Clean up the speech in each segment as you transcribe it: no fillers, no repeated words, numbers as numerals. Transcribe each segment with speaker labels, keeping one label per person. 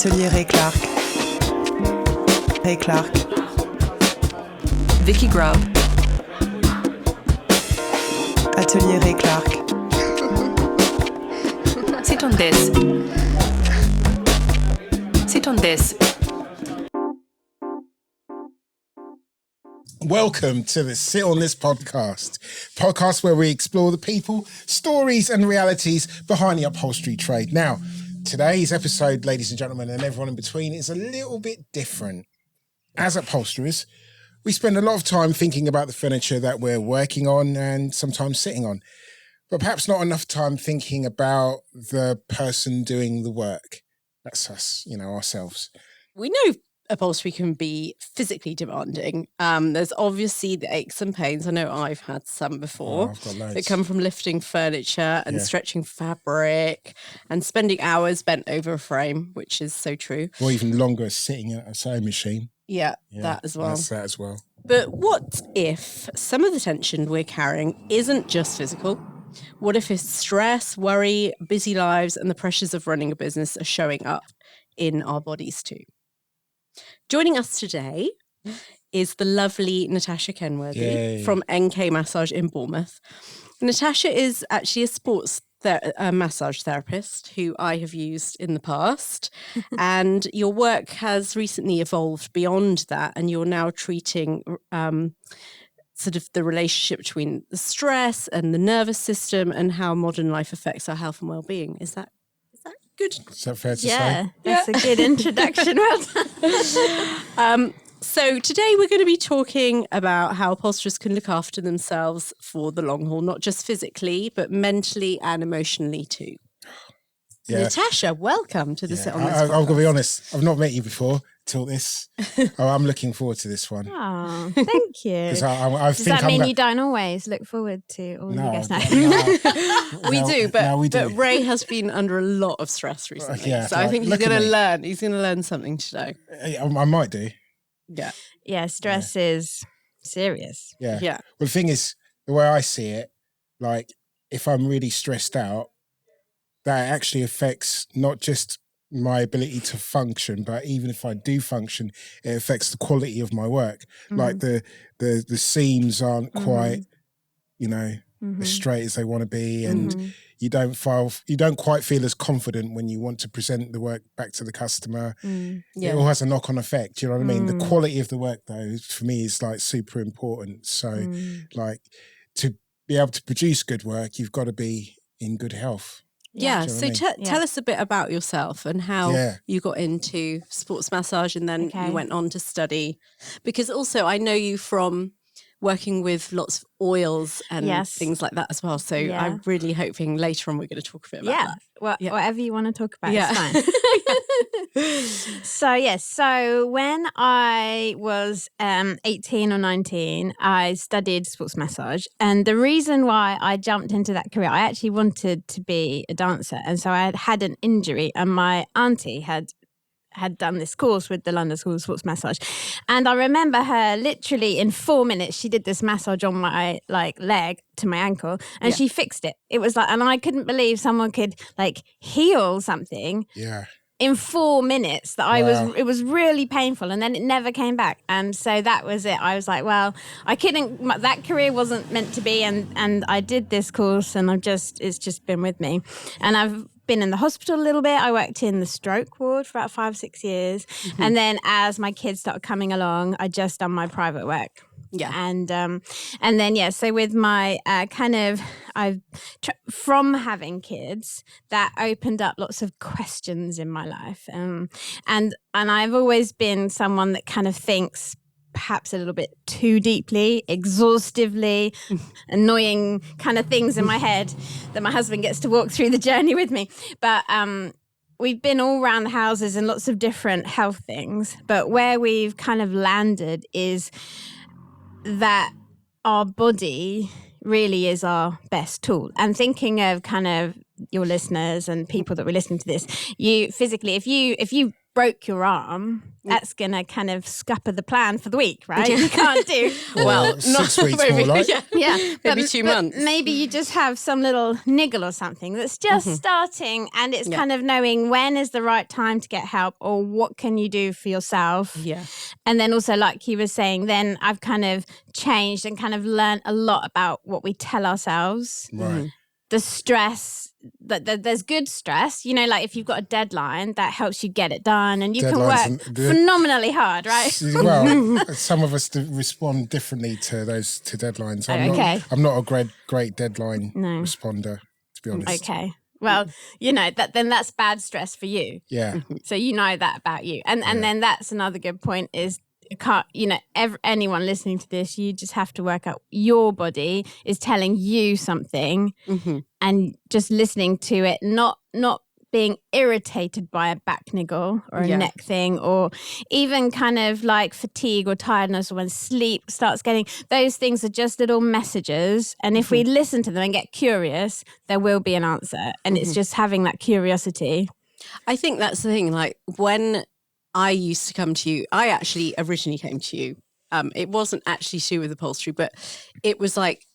Speaker 1: Atelier Ray Clark. Ray Clark.
Speaker 2: Vicky Grub.
Speaker 1: Atelier Ray Clark.
Speaker 2: Sit on this. Sit on this.
Speaker 3: Welcome to the Sit On This podcast where we explore the people, stories and realities behind the upholstery trade. Now, today's episode, ladies and gentlemen, and everyone in between, is a little bit different. As upholsterers, we spend a lot of time thinking about the furniture that we're working on and sometimes sitting on, but perhaps not enough time thinking about the person doing the work. That's us, ourselves.
Speaker 4: We know upholstery can be physically demanding. There's obviously the aches and pains. I know I've had some before.
Speaker 3: I've got loads.
Speaker 4: That come from lifting furniture and stretching fabric and spending hours bent over a frame, which is so true.
Speaker 3: Or even longer sitting at a sewing machine.
Speaker 4: Yeah, that as well.
Speaker 3: That's that as well.
Speaker 4: But what if some of the tension we're carrying isn't just physical? What if it's stress, worry, busy lives, and the pressures of running a business are showing up in our bodies too? Joining us today is the lovely Natasha Kenworthy from NK Massage in Bournemouth. Natasha is actually a sports massage therapist who I have used in the past. And your work has recently evolved beyond that, and you're now treating sort of the relationship between the stress and the nervous system and how modern life affects our health and well-being. Is that good?
Speaker 3: Is that fair to say?
Speaker 5: Yeah, that's a good introduction. Well done.
Speaker 4: So today we're going to be talking about how upholsterers can look after themselves for the long haul, not just physically, but mentally and emotionally too. Yeah. Natasha, welcome to the Sit On This podcast.
Speaker 3: I'm going to be honest, I've not met you before till this. I'm looking forward to this one.
Speaker 5: Oh, thank you. Does that mean you don't always look forward to all
Speaker 3: no,
Speaker 5: you guys?
Speaker 4: We do, but Ray has been under a lot of stress recently. So I think he's going to learn. He's going to learn something today.
Speaker 3: I might do.
Speaker 4: Yeah.
Speaker 5: Yeah, stress is serious.
Speaker 3: Yeah. Well, the thing is, the way I see it, like, if I'm really stressed out, that actually affects not just my ability to function, but even if I do function, it affects the quality of my work. Mm-hmm. Like the seams aren't quite, as straight as they want to be, and you don't quite feel as confident when you want to present the work back to the customer. It all has a knock-on effect. You know what I mean? The quality of the work, though, for me, is like super important. So, like, to be able to produce good work, you've got to be in good health.
Speaker 4: Yeah, so tell us a bit about yourself and how you got into sports massage and then you went on to study. Because also I know you from working with lots of oils and things like that as well. So I'm really hoping later on we're going to talk a bit about that.
Speaker 5: Whatever you want to talk about is fine. So when I was 18 or 19, I studied sports massage. And the reason why I jumped into that career, I actually wanted to be a dancer. And so I had an injury, and my auntie had done this course with the London School of Sports Massage. And I remember her literally in 4 minutes, she did this massage on my leg to my ankle, and she fixed it. It was and I couldn't believe someone could heal something in 4 minutes it was really painful, and then it never came back. And so that was it. I was like, well, that career wasn't meant to be. And I did this course, and it's just been with me. And I've been in the hospital a little bit. I worked in the stroke ward for about 5-6 years. And then as my kids started coming along, I just done my private work.
Speaker 4: Yeah.
Speaker 5: And then, so with my from having kids, that opened up lots of questions in my life. And I've always been someone that kind of thinks perhaps a little bit too deeply, exhaustively, annoying kind of things in my head that my husband gets to walk through the journey with me. But we've been all around the houses and lots of different health things. But where we've kind of landed is that our body really is our best tool. And thinking of kind of your listeners and people that were listening to this, you physically, if you broke your arm, that's going to kind of scupper the plan for the week, right? You can't do...
Speaker 3: Well, 6 weeks more like.
Speaker 5: Yeah,
Speaker 4: maybe 2 months.
Speaker 5: Maybe you just have some little niggle or something that's just starting, and it's kind of knowing when is the right time to get help, or what can you do for yourself.
Speaker 4: Yeah.
Speaker 5: And then also, like you were saying, then I've kind of changed and kind of learned a lot about what we tell ourselves.
Speaker 3: Right.
Speaker 5: The stress, that there's good stress, you know, like if you've got a deadline, that helps you get it done, and you can work phenomenally hard, right?
Speaker 3: Well, some of us respond differently to deadlines. I'm not a great deadline responder, to be honest.
Speaker 5: Okay. Well, you know, then that's bad stress for you.
Speaker 3: Yeah.
Speaker 5: So you know that about you. And then that's another good point is, anyone listening to this, you just have to work out your body is telling you something, and just listening to it, not being irritated by a back niggle or a neck thing, or even kind of like fatigue or tiredness, or when sleep starts getting, those things are just little messages. And if we listen to them and get curious, there will be an answer. And it's just having that curiosity.
Speaker 4: I think that's the thing. Like when I used to come to you, I actually originally came to you. It wasn't actually to do with upholstery, but it was like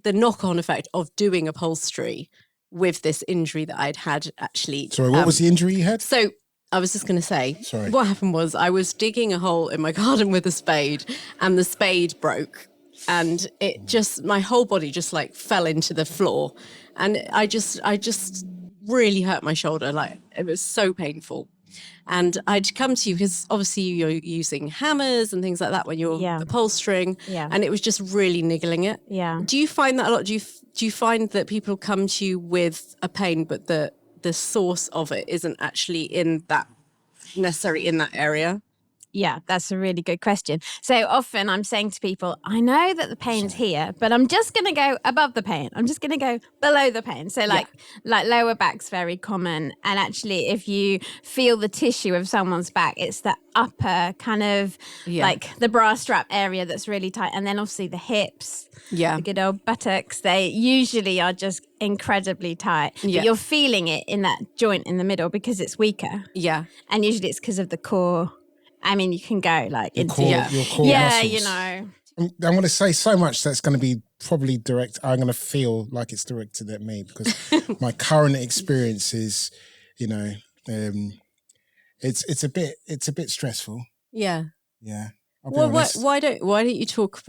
Speaker 4: the knock-on effect of doing upholstery with this injury that I'd had actually.
Speaker 3: Sorry, what was the injury you had?
Speaker 4: So I was just going to say,
Speaker 3: Sorry.
Speaker 4: What happened was I was digging a hole in my garden with a spade, and the spade broke, and it just, my whole body just like fell into the floor, and I just really hurt my shoulder. Like it was so painful. And I'd come to you because obviously you're using hammers and things like that when you're upholstering, and it was just really niggling it.
Speaker 5: Yeah.
Speaker 4: Do you find that a lot? Do you find that people come to you with a pain, but the source of it isn't actually necessarily in that area?
Speaker 5: Yeah, that's a really good question. So often I'm saying to people, I know that the pain's here, but I'm just going to go above the pain. I'm just going to go below the pain. So like lower back's very common. And actually, if you feel the tissue of someone's back, it's the upper kind of like the bra strap area that's really tight. And then obviously the hips, the good old buttocks, they usually are just incredibly tight. But you're feeling it in that joint in the middle because it's weaker.
Speaker 4: Yeah.
Speaker 5: And usually it's because of the core. I mean, you can go like into
Speaker 3: your core muscles.
Speaker 5: you know.
Speaker 3: I'm going to say so much that's going to be probably direct. I'm going to feel like it's directed at me because my current experience is, you know, it's a bit stressful.
Speaker 4: Yeah.
Speaker 3: Yeah.
Speaker 4: Well, why don't you talk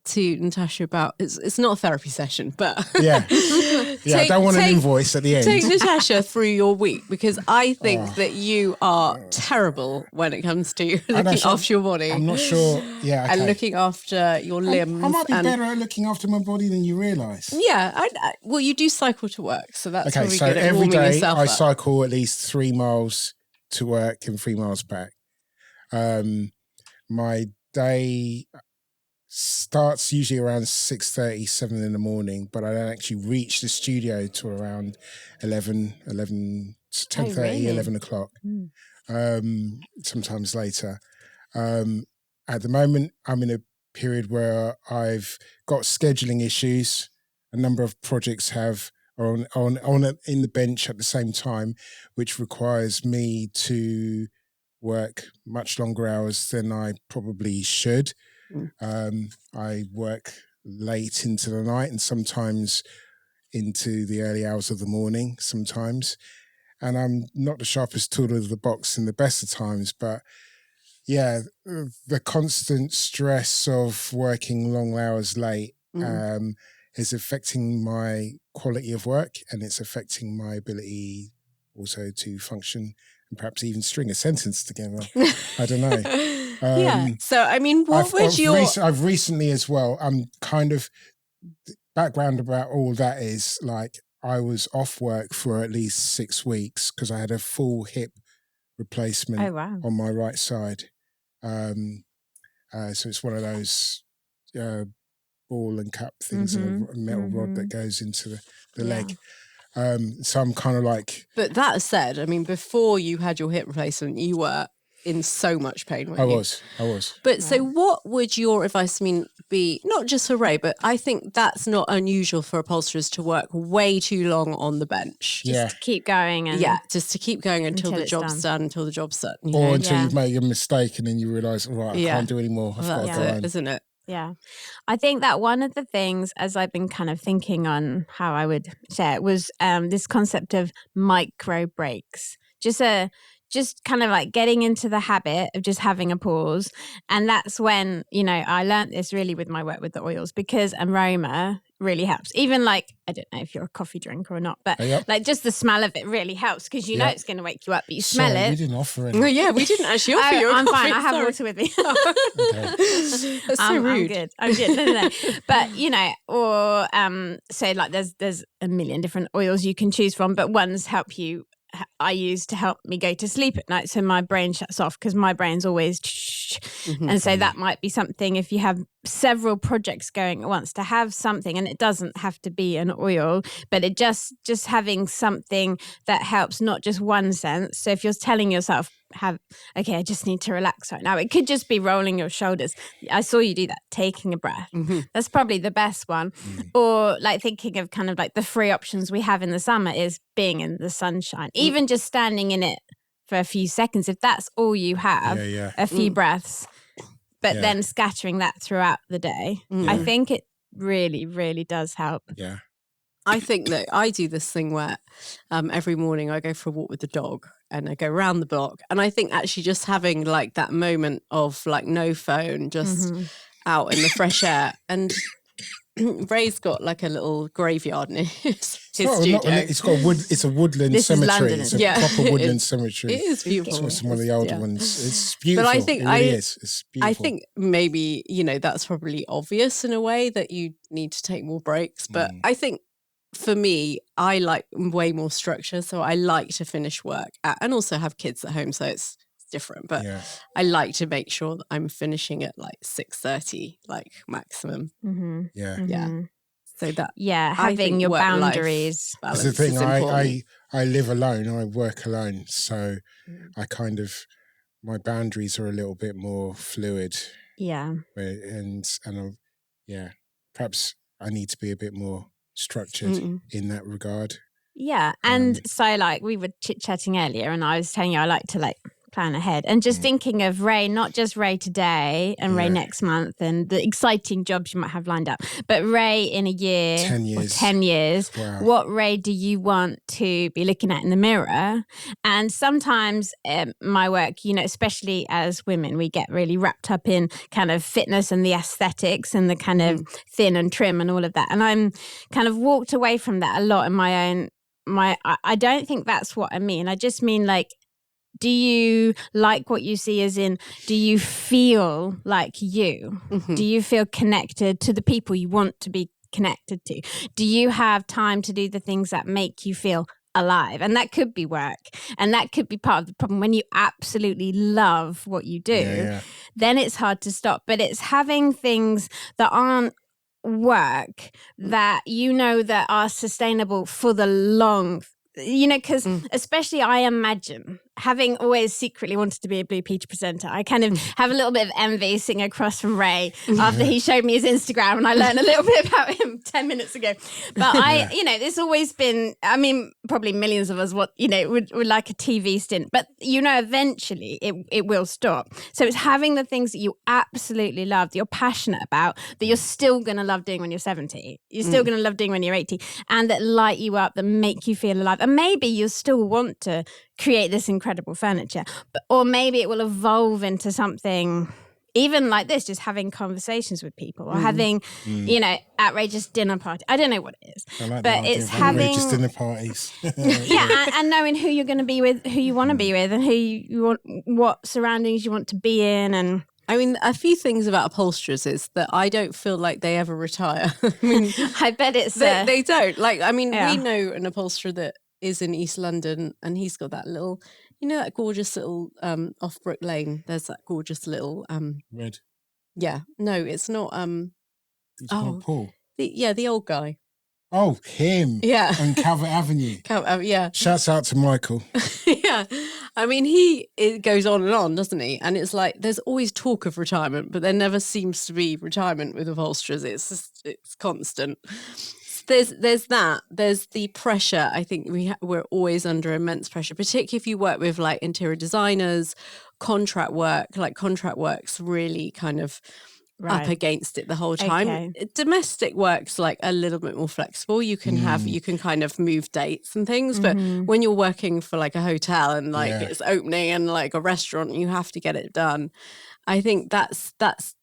Speaker 4: to Natasha about it's not a therapy session, but
Speaker 3: I don't want an invoice at the end.
Speaker 4: Take Natasha through your week, because I think that you are terrible when it comes to looking after your body.
Speaker 3: I'm not sure. Yeah, okay.
Speaker 4: And looking after your limbs.
Speaker 3: I might be better at looking after my body than you realise.
Speaker 4: Yeah, well, you do cycle to work, so that's
Speaker 3: okay.
Speaker 4: probably
Speaker 3: So
Speaker 4: good at
Speaker 3: every
Speaker 4: warming
Speaker 3: day
Speaker 4: yourself
Speaker 3: I
Speaker 4: up.
Speaker 3: cycle at least 3 miles to work and 3 miles back. My day starts usually around 6:30, 7 in the morning, but I don't actually reach the studio till around 10:30, 11 o'clock, sometimes later. At the moment, I'm in a period where I've got scheduling issues. A number of projects are on in the bench at the same time, which requires me to work much longer hours than I probably should. I work late into the night and sometimes into the early hours of the morning sometimes. And I'm not the sharpest tool of the box in the best of times, but yeah, the constant stress of working long hours late is affecting my quality of work, and it's affecting my ability also to function and perhaps even string a sentence together. I don't know.
Speaker 4: So, I mean,
Speaker 3: I've recently as well, I'm kind of, background about all that is like, I was off work for at least 6 weeks because I had a full hip replacement on my right side. So it's one of those ball and cup things, a metal rod that goes into the leg. So I'm kind of like...
Speaker 4: But that said, I mean, before you had your hip replacement, you were in so much pain.
Speaker 3: I was.
Speaker 4: But so what would your advice be, not just for Ray, but I think that's not unusual for upholsterers to work way too long on the bench.
Speaker 5: Just to keep going. And
Speaker 4: just to keep going until the job's done, until the job's done.
Speaker 3: Or until you've made a mistake and then you realise, right, I can't do any more. I've got to go home.
Speaker 4: Isn't it?
Speaker 5: Yeah. I think that one of the things, as I've been kind of thinking on how I would share it, was this concept of micro breaks. Just kind of like getting into the habit of just having a pause. And that's when, I learned this really with my work with the oils, because aroma really helps. Even like, I don't know if you're a coffee drinker or not, but like just the smell of it really helps, because you know it's going to wake you up, but you smell it.
Speaker 3: We didn't offer any.
Speaker 4: We didn't actually offer you a
Speaker 5: I'm
Speaker 4: coffee.
Speaker 5: fine. I have water with me.
Speaker 4: That's so rude.
Speaker 5: I'm good. No. But, or say like there's a million different oils you can choose from, but ones I use to help me go to sleep at night, so my brain shuts off, because my brain's always and so that might be something if you have several projects going at once, to have something, and it doesn't have to be an oil, but it just having something that helps not just one sense. So if you're telling yourself, I just need to relax right now, it could just be rolling your shoulders. I saw you do that, taking a breath. That's probably the best one. Or like thinking of kind of like the free options we have in the summer is being in the sunshine, even just standing in it for a few seconds, if that's all you have, a few breaths, but then scattering that throughout the day. I think it really, really does help.
Speaker 3: Yeah.
Speaker 4: I think that I do this thing where every morning I go for a walk with the dog and I go around the block. And I think actually just having like that moment of like no phone, just out in the fresh air. And Ray's got like a little graveyard in his studio.
Speaker 3: It's a woodland
Speaker 5: This is
Speaker 3: cemetery.
Speaker 5: London,
Speaker 3: It's a proper woodland cemetery.
Speaker 4: It is beautiful.
Speaker 3: It's one of the older ones. It's beautiful.
Speaker 4: But I think
Speaker 3: it really is. It's beautiful.
Speaker 4: I think maybe, that's probably obvious in a way that you need to take more breaks. But I think for me, I like way more structure. So I like to finish work and also have kids at home. So it's different. But I like to make sure that I'm finishing at like 6:30, like maximum. Yeah. So that
Speaker 5: having your boundaries.
Speaker 3: That's the thing. I live alone. I work alone. So I kind of, my boundaries are a little bit more fluid.
Speaker 5: Yeah.
Speaker 3: Perhaps I need to be a bit more structured in that regard.
Speaker 5: Yeah. And so like we were chit-chatting earlier, and I was telling you I like to like plan ahead, and just thinking of Ray, not just Ray today and Ray next month and the exciting jobs you might have lined up, but Ray in a year
Speaker 3: 10 years.
Speaker 5: 10 years.
Speaker 3: Wow.
Speaker 5: What Ray do you want to be looking at in the mirror? And sometimes my work, especially as women, we get really wrapped up in kind of fitness and the aesthetics and the kind of thin and trim and all of that, and I'm kind of walked away from that a lot in I don't think that's what I mean. I just mean like, do you like what you see, as in, do you feel like you? Do you feel connected to the people you want to be connected to? Do you have time to do the things that make you feel alive? And that could be work. And that could be part of the problem. When you absolutely love what you do, then it's hard to stop. But it's having things that aren't work that that are sustainable for the long, because especially I imagine, having always secretly wanted to be a Blue Peach presenter, I kind of have a little bit of envy sitting across from Ray after he showed me his Instagram, and I learned a little bit about him 10 minutes ago. But there's always been, probably millions of us would like a TV stint, but eventually it will stop. So it's having the things that you absolutely love, that you're passionate about, that you're still going to love doing when you're 70, you're still going to love doing when you're 80, and that light you up, that make you feel alive. And maybe you'll still want to create this incredible furniture, or maybe it will evolve into something even like this, just having conversations with people, or having outrageous dinner party. I don't know what it is, but it's having
Speaker 3: outrageous dinner parties.
Speaker 5: and knowing who you're going to be with, who you want to be with, and who you want, what surroundings you want to be in. And
Speaker 4: a few things about upholsterers is that I don't feel like they ever retire.
Speaker 5: I bet it's
Speaker 4: they don't. We know an upholsterer that is in East London, and he's got that little, that gorgeous little off Brook Lane. There's that gorgeous little
Speaker 3: Red.
Speaker 4: Yeah, no, it's not.
Speaker 3: It's not Paul.
Speaker 4: The old guy.
Speaker 3: Oh, him.
Speaker 4: Yeah.
Speaker 3: On Calvert Avenue.
Speaker 4: Yeah.
Speaker 3: Shouts out to Michael.
Speaker 4: Yeah. I mean, it goes on, doesn't he? And it's like there's always talk of retirement, but there never seems to be retirement with upholsterers. It's constant. There's that. There's the pressure. I think we're always under immense pressure, particularly if you work with like interior designers, contract work. Like contract work's really kind of up against it the whole time.
Speaker 5: Okay.
Speaker 4: Domestic work's like a little bit more flexible. You can kind of move dates and things, but when you're working for like a hotel and like it's opening and like a restaurant, you have to get it done. I think that's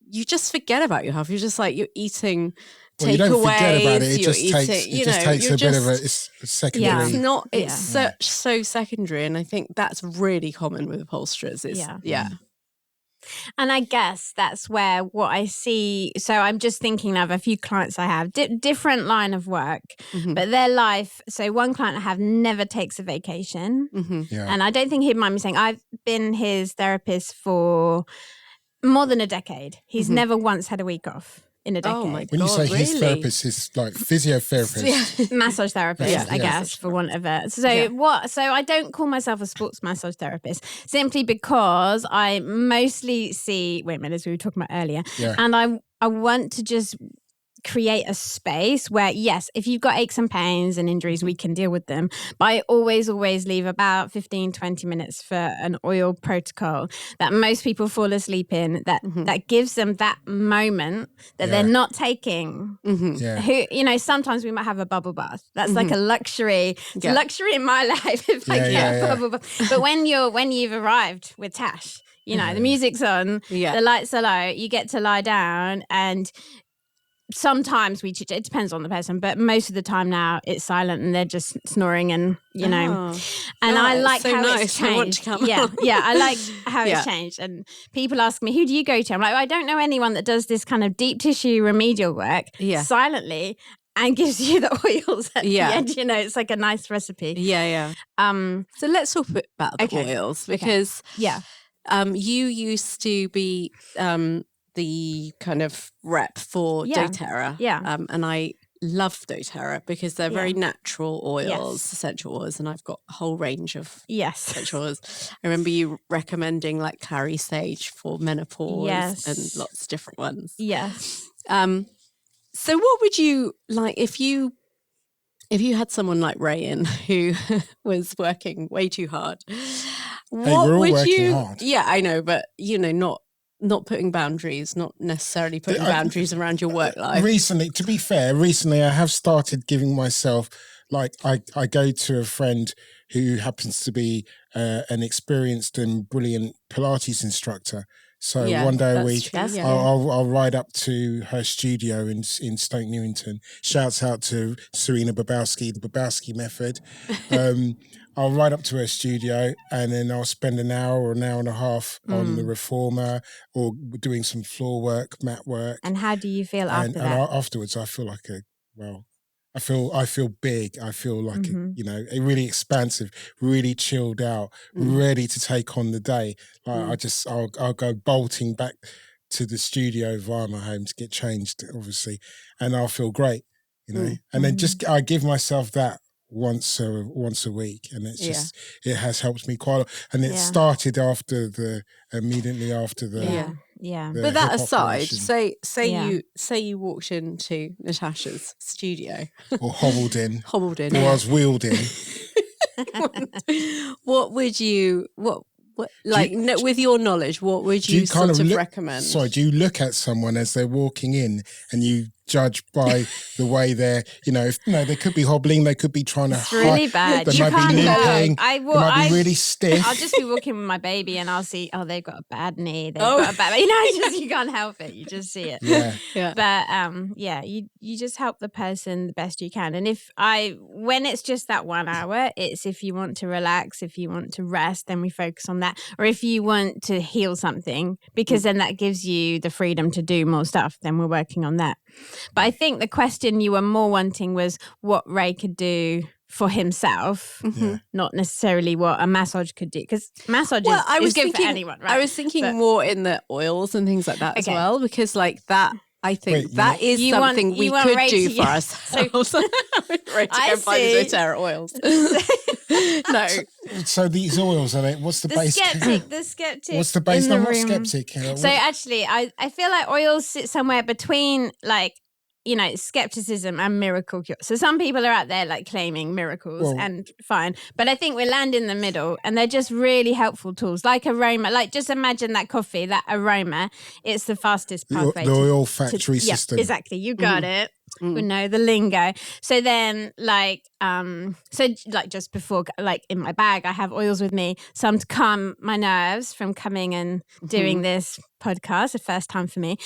Speaker 4: you just forget about your health. You're just like you're eating.
Speaker 3: Well, you don't forget about it. It just takes a bit of a secondary.
Speaker 4: Yeah, it's not. It's so secondary, and I think that's really common with upholsterers.
Speaker 5: And I guess that's where what I see. So I'm just thinking of a few clients I have, different line of work, but their life. So one client I have never takes a vacation, and I don't think he'd mind me saying I've been his therapist for more than a decade. He's never once had a week off in a decade.
Speaker 4: Oh my God,
Speaker 3: when you say
Speaker 4: really?
Speaker 3: his therapist, is like physiotherapist,
Speaker 5: massage therapist, I guess, for want of a. So I don't call myself a sports massage therapist simply because I mostly see. Wait a minute, as we were talking about earlier, and I want to just create a space where, yes, if you've got aches and pains and injuries, we can deal with them. But I always leave about 15, 20 minutes for an oil protocol that most people fall asleep in, that gives them that moment that they're not taking. Who, sometimes we might have a bubble bath. That's like a luxury. It's a luxury in my life if I get a bubble bath. But when you've arrived with Tash, the music's on, the lights are low, you get to lie down, and sometimes it depends on the person, but most of the time now it's silent and they're just snoring and I like so how it's changed. I like how it's changed. And people ask me, who do you go to? I'm like, I don't know anyone that does this kind of deep tissue remedial work silently and gives you the oils at the end. It's like a nice recipe.
Speaker 4: So let's talk about the oils because you used to be the kind of rep for doTERRA. And I love doTERRA because they're very natural oils, essential oils, and I've got a whole range of essential oils. I remember you recommending like clary sage for menopause and lots of different ones. So what would you like if you had someone like Ray in who was working way too hard?
Speaker 3: What would you? Hard.
Speaker 4: Yeah, I know, but not putting boundaries, not necessarily putting boundaries around your work life.
Speaker 3: Recently I have started giving myself, like I go to a friend who happens to be an experienced and brilliant Pilates instructor. So one day a week, I'll ride up to her studio in Stoke Newington. Shouts out to Serena Babowski, the Babowski method. I'll ride up to her studio and then I'll spend an hour or an hour and a half on the reformer or doing some floor work, mat work.
Speaker 5: And how do you feel after that?
Speaker 3: And afterwards, I feel like I feel big. I feel like a really expansive, really chilled out, ready to take on the day. Like I'll go bolting back to the studio via my home to get changed, obviously, and I'll feel great, And then I give myself that once a week, and it's just it has helped me quite a lot. And it started immediately after the
Speaker 4: But that aside, say you walked into Natasha's studio
Speaker 3: or hobbled in,
Speaker 4: or
Speaker 3: I was wheeled in.
Speaker 4: What would you with your knowledge? What would you sort of recommend?
Speaker 3: Sorry, do you look at someone as they're walking in and you judge by the way they're, they could be hobbling, they could be trying to hide.
Speaker 5: Really bad.
Speaker 3: They might be limping. They might be really stiff.
Speaker 5: I'll just be walking with my baby and I'll see, they've got a bad knee. They've got a bad, you can't help it. You just see it.
Speaker 3: Yeah.
Speaker 5: But you just help the person the best you can. And when it's just that 1 hour, it's if you want to relax, if you want to rest, then we focus on that. Or if you want to heal something, because then that gives you the freedom to do more stuff, then we're working on that. But I think the question you were more wanting was what Ray could do for himself, not necessarily what a massage could do. Because massage is good for anyone, right?
Speaker 4: I was thinking more in the oils and things like that as well, because like that,
Speaker 2: I think
Speaker 3: Wait,
Speaker 2: that is
Speaker 5: You want-
Speaker 2: something we
Speaker 5: you want
Speaker 2: could
Speaker 5: Ray
Speaker 2: do
Speaker 5: to-
Speaker 2: for
Speaker 5: yeah.
Speaker 2: ourselves. Ray to
Speaker 5: I
Speaker 2: go and find
Speaker 5: see.
Speaker 2: the doTERRA oils. No.
Speaker 3: So these oils, are they, what's the
Speaker 5: The
Speaker 3: base?
Speaker 5: skeptic.
Speaker 3: What's the base?
Speaker 5: in the
Speaker 3: I'm not
Speaker 5: room.
Speaker 3: skeptic.
Speaker 5: So actually, I feel like oils sit somewhere between like, you know, skepticism and miracle cure. So some people are out there like claiming miracles
Speaker 3: Well-
Speaker 5: and fine. But I think we land in the middle and they're just really helpful tools like aroma. Like just imagine that coffee, that aroma. It's the fastest pathway
Speaker 3: the
Speaker 5: to
Speaker 3: olfactory system.
Speaker 5: Yeah, exactly. You got it. We know the lingo. So then like just before, like in my bag, I have oils with me. Some to calm my nerves from coming and doing this podcast, the first time for me.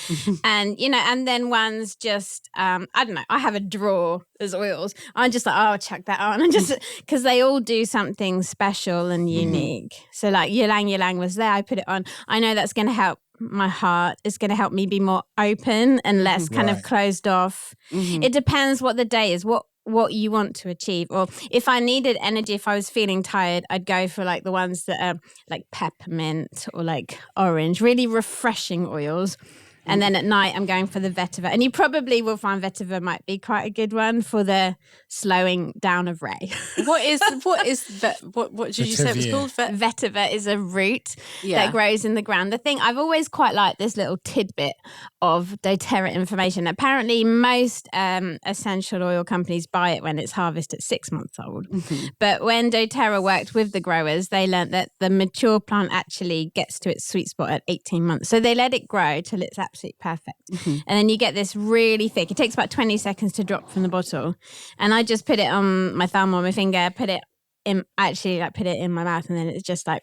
Speaker 5: And, you know, and then one's just, I don't know, I have a drawer as oils. I'm just like, oh, I'll chuck that on. And just, because they all do something special and unique. So like ylang was there, I put it on. I know that's going to help my heart. It's going to help me be more open and less kind of
Speaker 3: Right.
Speaker 5: closed off. It depends what the day is, what you want to achieve. Or if I needed energy, if I was feeling tired, I'd go for like the ones that are like peppermint or like orange, really refreshing oils. And then at night, I'm going for the vetiver. And you probably will find vetiver might be quite a good one for the slowing down of Ray.
Speaker 2: What did you say it was
Speaker 3: Vetiver.
Speaker 2: called?
Speaker 5: Vetiver is a root
Speaker 2: Yeah.
Speaker 5: that grows in the ground. The thing, I've always quite liked this little tidbit of doTERRA information. Apparently, most essential oil companies buy it when it's harvested 6 months old. But when doTERRA worked with the growers, they learned that the mature plant actually gets to its sweet spot at 18 months. So they let it grow till it's absolutely perfect. And then you get this really thick. It takes about 20 seconds to drop from the bottle. And I just put it on my thumb or my finger, put it in my mouth, and then it's just like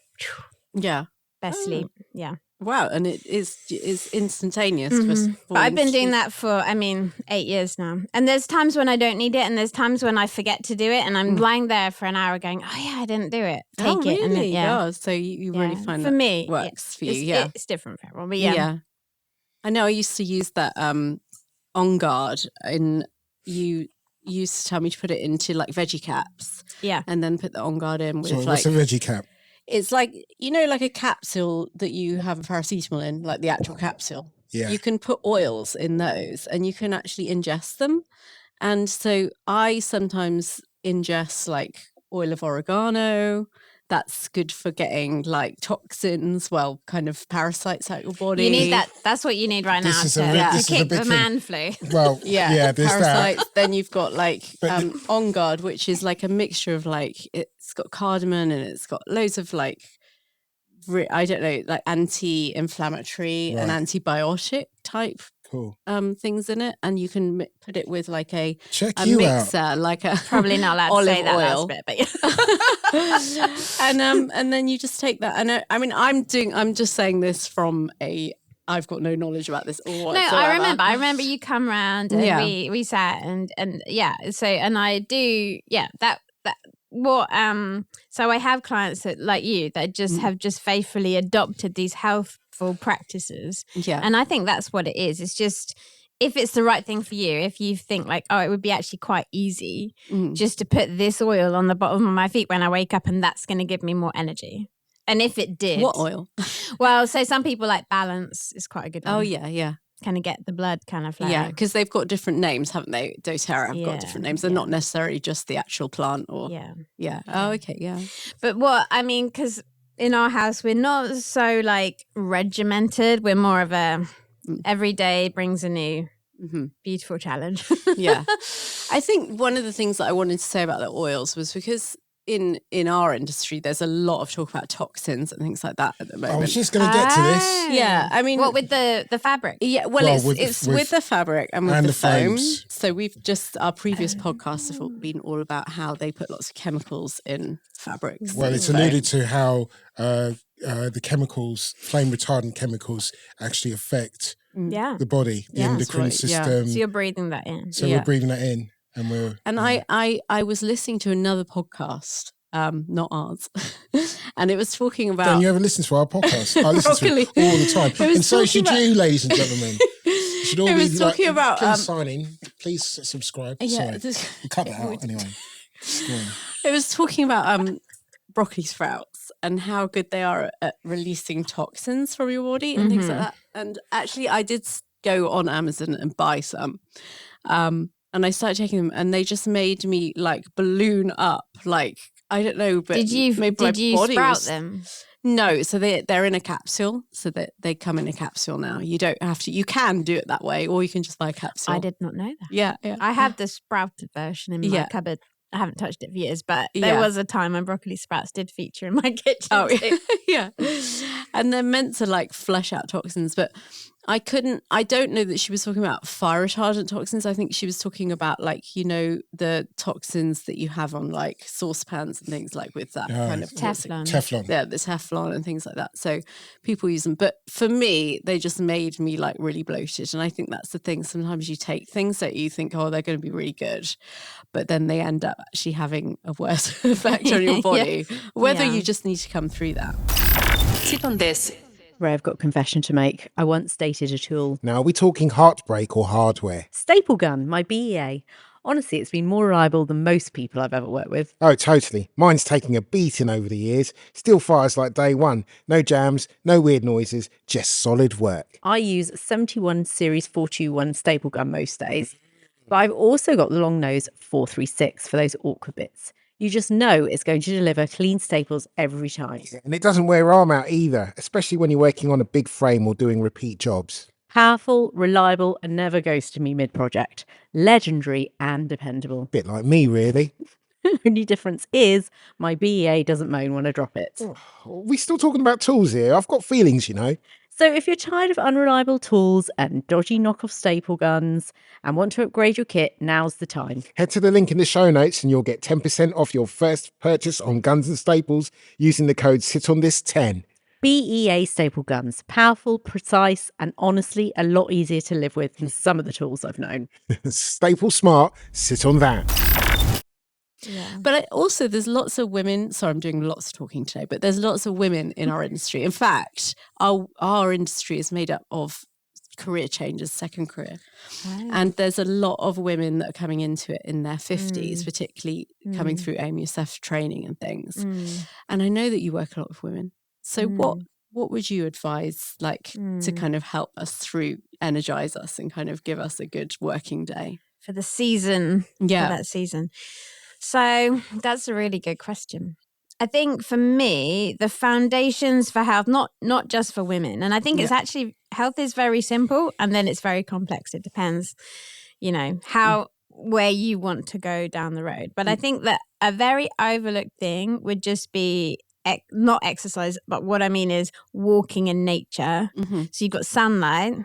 Speaker 2: Yeah.
Speaker 5: best sleep. Yeah.
Speaker 2: Wow. And it is instantaneous.
Speaker 5: But I've been doing that for 8 years now. And there's times when I don't need it, and there's times when I forget to do it, and I'm lying there for an hour going, oh yeah, I didn't do it. Take
Speaker 2: Oh,
Speaker 5: it.
Speaker 2: really?
Speaker 5: And then,
Speaker 2: Yeah. So you really find
Speaker 5: for
Speaker 2: that
Speaker 5: me
Speaker 2: works for you.
Speaker 5: It's different for everyone. But
Speaker 2: Yeah. I know I used to use that On Guard, and you used to tell me to put it into like veggie caps.
Speaker 5: Yeah.
Speaker 2: And then put the On Guard in with
Speaker 3: So what's a veggie cap?
Speaker 2: it's like, you know, like a capsule that you have a paracetamol in, like the actual capsule.
Speaker 3: Yeah.
Speaker 2: You can put oils in those and you can actually ingest them. And so I sometimes ingest like oil of oregano. That's good for getting like toxins, kind of parasites out your body.
Speaker 5: You need that. That's what you need right
Speaker 3: This
Speaker 5: now
Speaker 3: is
Speaker 5: to
Speaker 3: a
Speaker 5: kick
Speaker 3: big
Speaker 5: the
Speaker 3: thing.
Speaker 5: man flu.
Speaker 3: Well, yeah, there's
Speaker 2: parasites.
Speaker 3: that.
Speaker 2: Then you've got like
Speaker 3: But
Speaker 2: On Guard, which is like a mixture of like, it's got cardamom and it's got loads of like, I don't know, like anti-inflammatory and
Speaker 3: Right.
Speaker 2: antibiotic type
Speaker 3: Cool.
Speaker 2: things in it, and you can put it with like a
Speaker 3: Check you out.
Speaker 2: mixer, like a
Speaker 5: Probably not allowed to say
Speaker 2: olive
Speaker 5: that
Speaker 2: oil.
Speaker 5: last bit, but yeah.
Speaker 2: and then you just take that. And I'm just saying this from I've got no knowledge about this or
Speaker 5: No,
Speaker 2: whatsoever.
Speaker 5: I remember you come round and
Speaker 2: Yeah.
Speaker 5: we sat and yeah. So and I do that what so I have clients that like you that just have just faithfully adopted these healthful practices.
Speaker 2: Yeah.
Speaker 5: And I think that's what it is. It's just if it's the right thing for you, if you think like, oh, it would be actually quite easy just to put this oil on the bottom of my feet when I wake up and that's going to give me more energy. And if it did.
Speaker 2: What oil?
Speaker 5: Well, so some people like Balance is quite a good one.
Speaker 2: Oh, yeah.
Speaker 5: Kind of get the blood kind of flowing.
Speaker 2: Yeah, because they've got different names, haven't they? doTERRA have got different names. They're not necessarily just the actual plant or... Yeah. Oh, okay, yeah.
Speaker 5: But because in our house, we're not so like regimented. We're more of a every day brings a new beautiful challenge.
Speaker 2: Yeah. I think one of the things that I wanted to say about the oils was because in our industry, there's a lot of talk about toxins and things like that at the moment.
Speaker 3: I was just going to get to this.
Speaker 2: Yeah, I mean...
Speaker 5: What, with the fabric?
Speaker 2: Yeah, well it's with the fabric and with the foam.
Speaker 3: foams.
Speaker 2: So our previous podcasts have been all about how they put lots of chemicals in fabrics.
Speaker 3: Well, it's alluded to how the chemicals, flame retardant chemicals, actually affect
Speaker 5: Yeah.
Speaker 3: the body, the
Speaker 5: Yeah.
Speaker 3: endocrine
Speaker 2: That's right, yeah.
Speaker 3: system.
Speaker 5: So you're breathing that in.
Speaker 3: So
Speaker 2: Yeah.
Speaker 3: we're breathing that in. And
Speaker 2: I was listening to another podcast, not ours, and it was talking about...
Speaker 3: Don't you ever listen to our podcast? I listen to
Speaker 2: Broccoli.
Speaker 3: it all the time.
Speaker 2: It was
Speaker 3: And so
Speaker 2: talking
Speaker 3: should
Speaker 2: about-
Speaker 3: you, ladies and gentlemen. You should all
Speaker 2: It
Speaker 3: be
Speaker 2: was talking about,
Speaker 3: please sign in. Please subscribe.
Speaker 2: Yeah,
Speaker 3: Sorry. Cut that out anyway. Go on.
Speaker 2: It was talking about broccoli sprouts and how good they are at releasing toxins from your body and things like that. And actually, I did go on Amazon and buy some. And I started taking them, and they just made me like balloon up. Like, I don't know, but
Speaker 5: Did you
Speaker 2: body
Speaker 5: sprout them?
Speaker 2: No, so they're in a capsule, so that they come in a capsule now. You don't have to. You can do it that way, or you can just buy a capsule.
Speaker 5: I did not know that.
Speaker 2: Yeah.
Speaker 5: I have the sprouted version in my cupboard. I haven't touched it for years, but there was a time when broccoli sprouts did feature in my kitchen.
Speaker 2: Oh,
Speaker 5: too.
Speaker 2: yeah. And they're meant to like flush out toxins, but I don't know that she was talking about fire retardant toxins. I think she was talking about like, the toxins that you have on like saucepans and things like with that kind of
Speaker 5: Teflon.
Speaker 2: Yeah, the Teflon and things like that. So people use them. But for me, they just made me like really bloated. And I think that's the thing. Sometimes you take things that you think, oh, they're going to be really good, but then they end up actually having a worse effect on your body. Whether you just need to come through that.
Speaker 1: Tip on this.
Speaker 4: Ray, I've got a confession to make. I once dated a tool.
Speaker 3: Now, are we talking heartbreak or hardware?
Speaker 4: Staple gun, my BEA. Honestly, it's been more reliable than most people I've ever worked with.
Speaker 3: Oh, totally. Mine's taking a beating over the years. Still fires like day one. No jams, no weird noises, just solid work.
Speaker 4: I use 71 Series 421 staple gun most days. But I've also got the long nose 436 for those awkward bits. You just know it's going to deliver clean staples every time.
Speaker 3: And it doesn't wear arm out either, especially when you're working on a big frame or doing repeat jobs.
Speaker 4: Powerful, reliable, and never goes to me mid-project. Legendary and dependable.
Speaker 3: Bit like me, really.
Speaker 4: Only difference is my BEA doesn't moan when I drop it.
Speaker 3: Are we still talking about tools here? I've got feelings, you know.
Speaker 4: So if you're tired of unreliable tools and dodgy knockoff staple guns and want to upgrade your kit, now's the time.
Speaker 3: Head to the link in the show notes and you'll get 10% off your first purchase on guns and staples using the code SITONTHIS10.
Speaker 4: BEA staple guns. Powerful, precise, and honestly a lot easier to live with than some of the tools I've known.
Speaker 3: Staple smart, sit on that.
Speaker 2: Yeah. But also there's lots of women, sorry, I'm doing lots of talking today, but there's lots of women in our industry. In fact, our industry is made up of career changes, second career. Oh. And there's a lot of women that are coming into it in their 50s, particularly coming through AIM-USF training and things. And I know that you work a lot with women. So what would you advise to kind of help us through, energize us and kind of give us a good working day?
Speaker 5: For the season, for that season. So that's a really good question. I think for me, the foundations for health, not just for women, and I think it's actually, health is very simple and then it's very complex. It depends, where you want to go down the road. But I think that a very overlooked thing would just be not exercise, but what I mean is walking in nature. So you've got sunlight,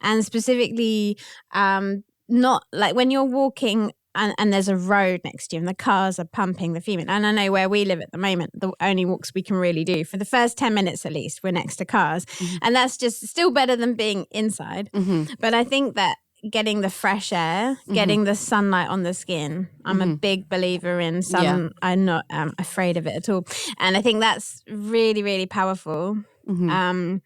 Speaker 5: and specifically not like when you're walking and there's a road next to you and the cars are pumping the female. And I know where we live at the moment, the only walks we can really do for the first 10 minutes at least, we're next to cars. And that's just still better than being inside. But I think that getting the fresh air, getting the sunlight on the skin, I'm a big believer in sun. Yeah. I'm not afraid of it at all. And I think that's really, really powerful. And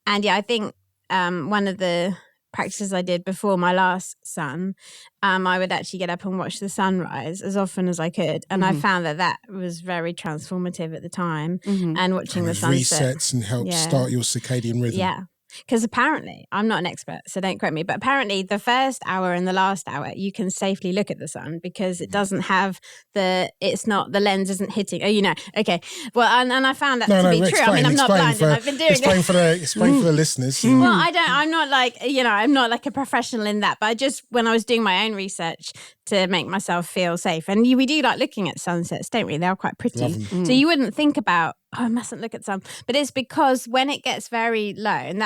Speaker 5: I think one of the practices I did before my last son, I would actually get up and watch the sunrise as often as I could. And I found that was very transformative at the time. And watching the sunset.
Speaker 3: Resets and helps start your circadian rhythm.
Speaker 5: Yeah. Because apparently, I'm not an expert, so don't quote me, but apparently the first hour and the last hour, you can safely look at the sun because it doesn't have the lens isn't hitting, okay. Well, and I found that to be true. I mean, I'm not blind and I've been doing it.
Speaker 3: Explain for the listeners.
Speaker 5: Well, I'm not I'm not like a professional in that, but when I was doing my own research to make myself feel safe, and we do like looking at sunsets, don't we? They're quite pretty. So you wouldn't think about, I mustn't look at sun. But it's because when it gets very low and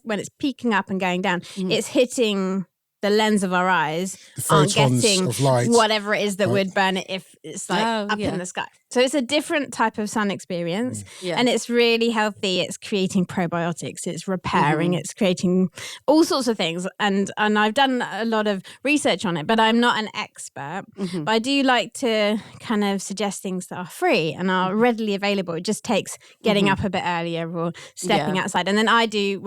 Speaker 5: when it's peaking up and going down, it's hitting the lens of our eyes, aren't getting
Speaker 3: of light,
Speaker 5: whatever it is that would burn it if it's up in the sky. So it's a different type of sun experience and it's really healthy. It's creating probiotics, it's repairing, it's creating all sorts of things. And I've done a lot of research on it, but I'm not an expert. But I do like to kind of suggest things that are free and are readily available. It just takes getting up a bit earlier or stepping outside. And then I do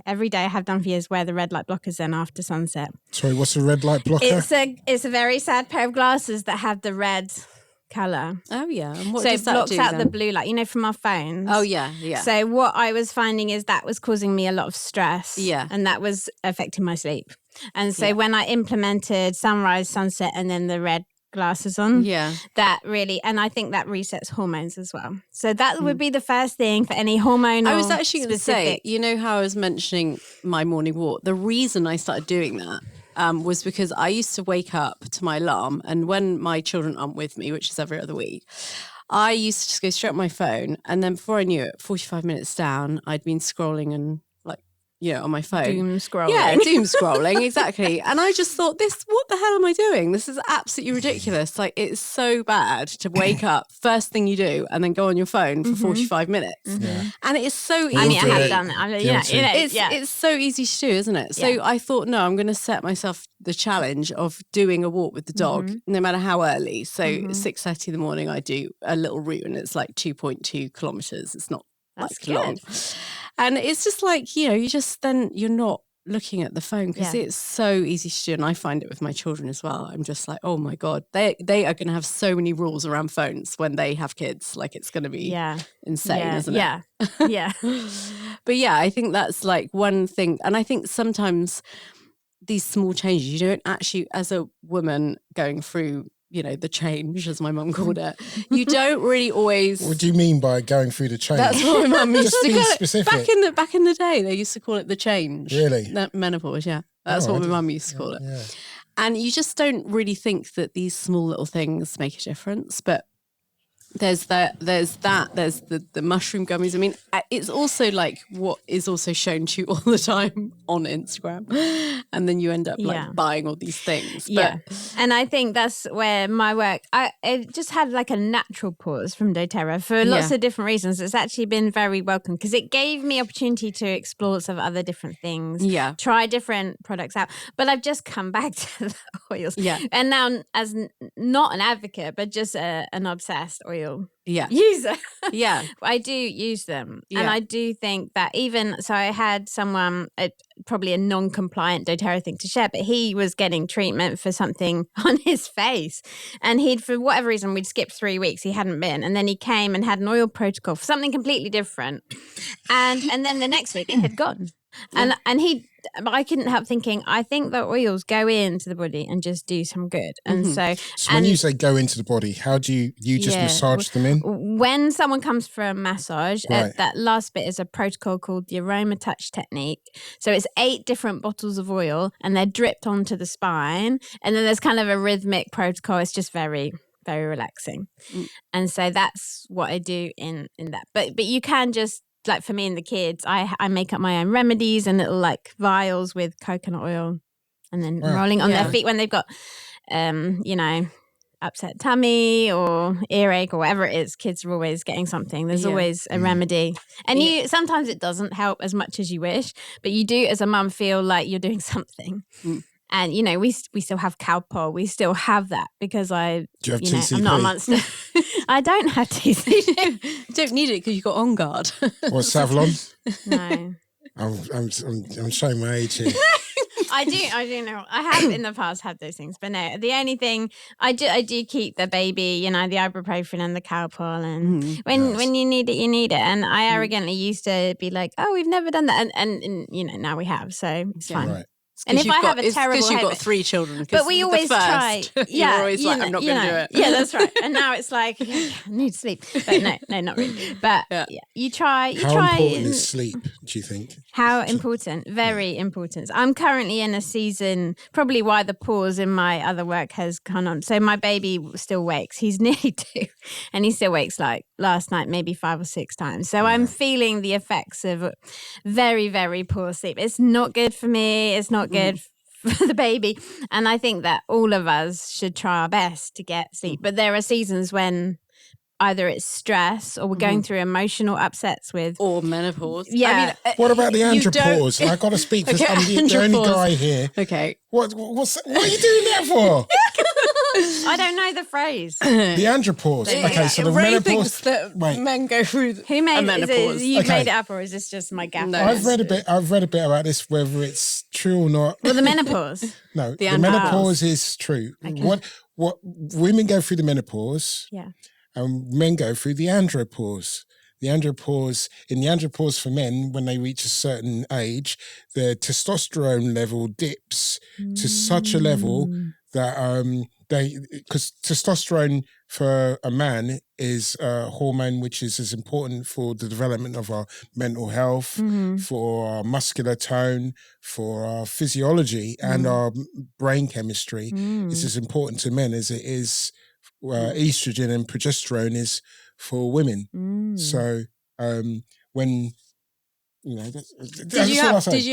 Speaker 5: every day I have done for years, wear the red light blockers then after sunset.
Speaker 3: Sorry, what's a red light blocker?
Speaker 5: It's a very sad pair of glasses that have the red colour.
Speaker 2: Oh yeah. And what
Speaker 5: So
Speaker 2: does
Speaker 5: it
Speaker 2: that
Speaker 5: blocks
Speaker 2: do
Speaker 5: out the
Speaker 2: then?
Speaker 5: blue light, from our phones.
Speaker 2: Oh yeah, yeah.
Speaker 5: So what I was finding is that was causing me a lot of stress.
Speaker 2: Yeah.
Speaker 5: And that was affecting my sleep. And so
Speaker 2: Yeah.
Speaker 5: when I implemented sunrise, sunset, and then the red glasses on,
Speaker 2: Yeah.
Speaker 5: that really, and I think that resets hormones as well. So that would be the first thing for any hormonal.
Speaker 2: I was actually going to say,
Speaker 5: specific.
Speaker 2: how I was mentioning my morning walk. The reason I started doing that was because I used to wake up to my alarm, and when my children aren't with me, which is every other week, I used to just go straight on my phone, and then before I knew it, 45 minutes down, I'd been scrolling and on my phone.
Speaker 5: Doom scrolling.
Speaker 2: Yeah, doom scrolling, exactly. And I just thought, what the hell am I doing? This is absolutely ridiculous. Like, it's so bad to wake up, first thing you do, and then go on your phone for 45 minutes.
Speaker 3: Yeah.
Speaker 2: And it is so easy.
Speaker 5: I mean, I
Speaker 3: Guilty.
Speaker 5: have done it.
Speaker 2: It's so easy to do, isn't it? So
Speaker 5: Yeah.
Speaker 2: I thought, no, I'm going to set myself the challenge of doing a walk with the dog, no matter how early. So 6:30 in the morning, I do a little route, and it's like 2.2 kilometers. It's not
Speaker 5: That's
Speaker 2: long. And it's just like, you're not looking at the phone because
Speaker 5: Yeah.
Speaker 2: it's so easy to do. And I find it with my children as well. I'm just like, oh my God, they are going to have so many rules around phones when they have kids. Like, it's going to be insane, isn't it?
Speaker 5: Yeah.
Speaker 2: But yeah, I think that's like one thing. And I think sometimes these small changes, you don't actually, as a woman going through, the change, as my mum called it, you don't really always.
Speaker 3: What do you mean by going through the change?
Speaker 2: That's what my mum used
Speaker 3: Just
Speaker 2: to
Speaker 3: be
Speaker 2: call it.
Speaker 3: specific.
Speaker 2: Back in the day, they used to call it the change.
Speaker 3: Really?
Speaker 2: Menopause, yeah. That's what my mum used to call it.
Speaker 3: Yeah.
Speaker 2: And you just don't really think that these small little things make a difference. But there's the mushroom gummies. I mean, it's also like what is also shown to you all the time on Instagram. And then you end up like buying all these things. But,
Speaker 5: And I think that's where my work, I just had like a natural pause from doTERRA for lots of different reasons. It's actually been very welcome because it gave me opportunity to explore some other different things, try different products out. But I've just come back to the oils. Yeah. And now as not an advocate, but just an obsessed oil user.
Speaker 2: Yeah.
Speaker 5: I do use them. And I do think that so I had someone, probably a non-compliant doTERRA thing to share, but he was getting treatment for something on his face. And for whatever reason, we'd skipped 3 weeks. He hadn't been. And then he came and had an oil protocol for something completely different. And then the next week it had gone. And I couldn't help thinking, I think the oils go into the body and just do some good. And so
Speaker 3: when you say go into the body, how do you just massage them in?
Speaker 5: When someone comes for a massage, that last bit is a protocol called the aroma touch technique. So it's 8 different bottles of oil and they're dripped onto the spine. And then there's kind of a rhythmic protocol. It's just very, very relaxing. And so that's what I do in that. But you can just, like for me and the kids, I make up my own remedies and little like vials with coconut oil and then rolling on their feet when they've got, upset tummy or earache or whatever it is. Kids are always getting something. There's always a remedy. And sometimes it doesn't help as much as you wish, but you do as a mum feel like you're doing something. And, we still have Calpol. We still have that because
Speaker 3: do you have TCP?
Speaker 5: I'm not a monster. I don't have TCP.
Speaker 2: You don't need it because you got On Guard.
Speaker 3: What, Savlon?
Speaker 5: No.
Speaker 3: I'm showing my age here.
Speaker 5: I do know. I have in the past had those things, but no. The only thing I do keep the baby, the ibuprofen and the Calpol, and when you need it, you need it. And I arrogantly used to be like, "Oh, we've never done that," and now we have, so it's fine.
Speaker 3: Right.
Speaker 5: And if I have a terrible
Speaker 2: because you've
Speaker 5: habit,
Speaker 2: got 3 children.
Speaker 5: But we always try.
Speaker 2: You're always like, I'm not going to do it.
Speaker 5: Yeah, that's right. And now it's like, I need sleep. But no, not really. But you try.
Speaker 3: How important is sleep, do you think?
Speaker 5: How important? Very important. I'm currently in a season, probably why the pause in my other work has gone on. So my baby still wakes. He's nearly 2 and he still wakes like last night, maybe 5 or 6 times. So I'm feeling the effects of very, very poor sleep. It's not good for me. It's not good for the baby. And I think that all of us should try our best to get sleep. But there are seasons when either it's stress or we're going through emotional upsets with...
Speaker 2: Or menopause.
Speaker 5: Yeah.
Speaker 2: I mean,
Speaker 3: what about the andropause? I've got to speak for somebody, the only guy here.
Speaker 2: Okay.
Speaker 3: What are you doing that for?
Speaker 5: I don't know the phrase.
Speaker 3: The andropause. Okay, so the
Speaker 2: Ray
Speaker 3: menopause.
Speaker 2: thinks that men go through
Speaker 5: Who made
Speaker 2: a menopause.
Speaker 5: You made it up, or is this just my gaffer?
Speaker 2: No.
Speaker 3: I've read a bit about this, whether it's true or not.
Speaker 5: Well, the menopause.
Speaker 3: No, the
Speaker 2: andropause.
Speaker 3: menopause is true. what women go through the menopause, and men go through the andropause. In the andropause for men, when they reach a certain age, the testosterone level dips to such a level that because testosterone for a man is a hormone which is as important for the development of our mental health, for our muscular tone, for our physiology and our brain chemistry. It's as important to men as it is estrogen and progesterone is for women. So when
Speaker 2: did you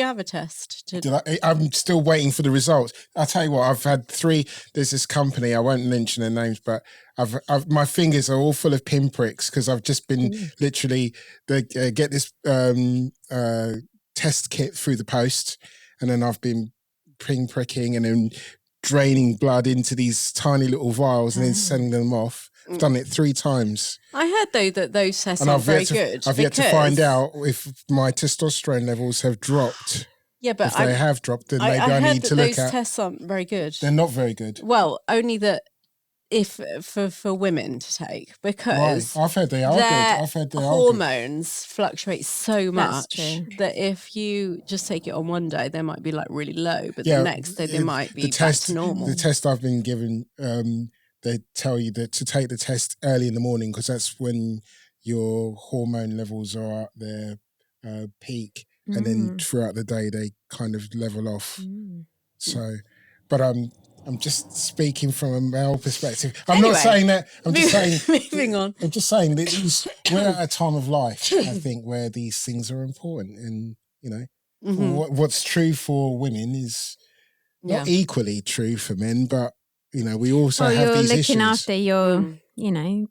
Speaker 2: have a test?
Speaker 3: I'm still waiting for the results. I'll tell you what, I've had 3. There's this company, I won't mention their names, but my fingers are all full of pinpricks because I've just been literally get this test kit through the post, and then I've been pinpricking and then draining blood into these tiny little vials and then sending them off. I've done it 3 times.
Speaker 2: I heard though that those tests aren't very good.
Speaker 3: I've yet to find out if my testosterone levels have dropped.
Speaker 2: Yeah, but
Speaker 3: if they have dropped, then maybe I need to look at.
Speaker 2: Those tests aren't very good.
Speaker 3: They're not very good.
Speaker 2: Well, only that if for women to take, because
Speaker 3: I've heard they are good. I've heard they
Speaker 2: hormones fluctuate so much that if you just take it on one day, they might be like really low, but the next day they might be back to normal.
Speaker 3: The test I've been given, they tell you that to take the test early in the morning because that's when your hormone levels are at their peak, and then throughout the day they kind of level off. So, but I'm just speaking from a male perspective. I'm not saying that. I'm just saying.
Speaker 2: Moving on.
Speaker 3: I'm just saying that we're at a time of life, I think, where these things are important, and what's true for women is not equally true for men, but. We also have these issues.
Speaker 5: You're looking after your,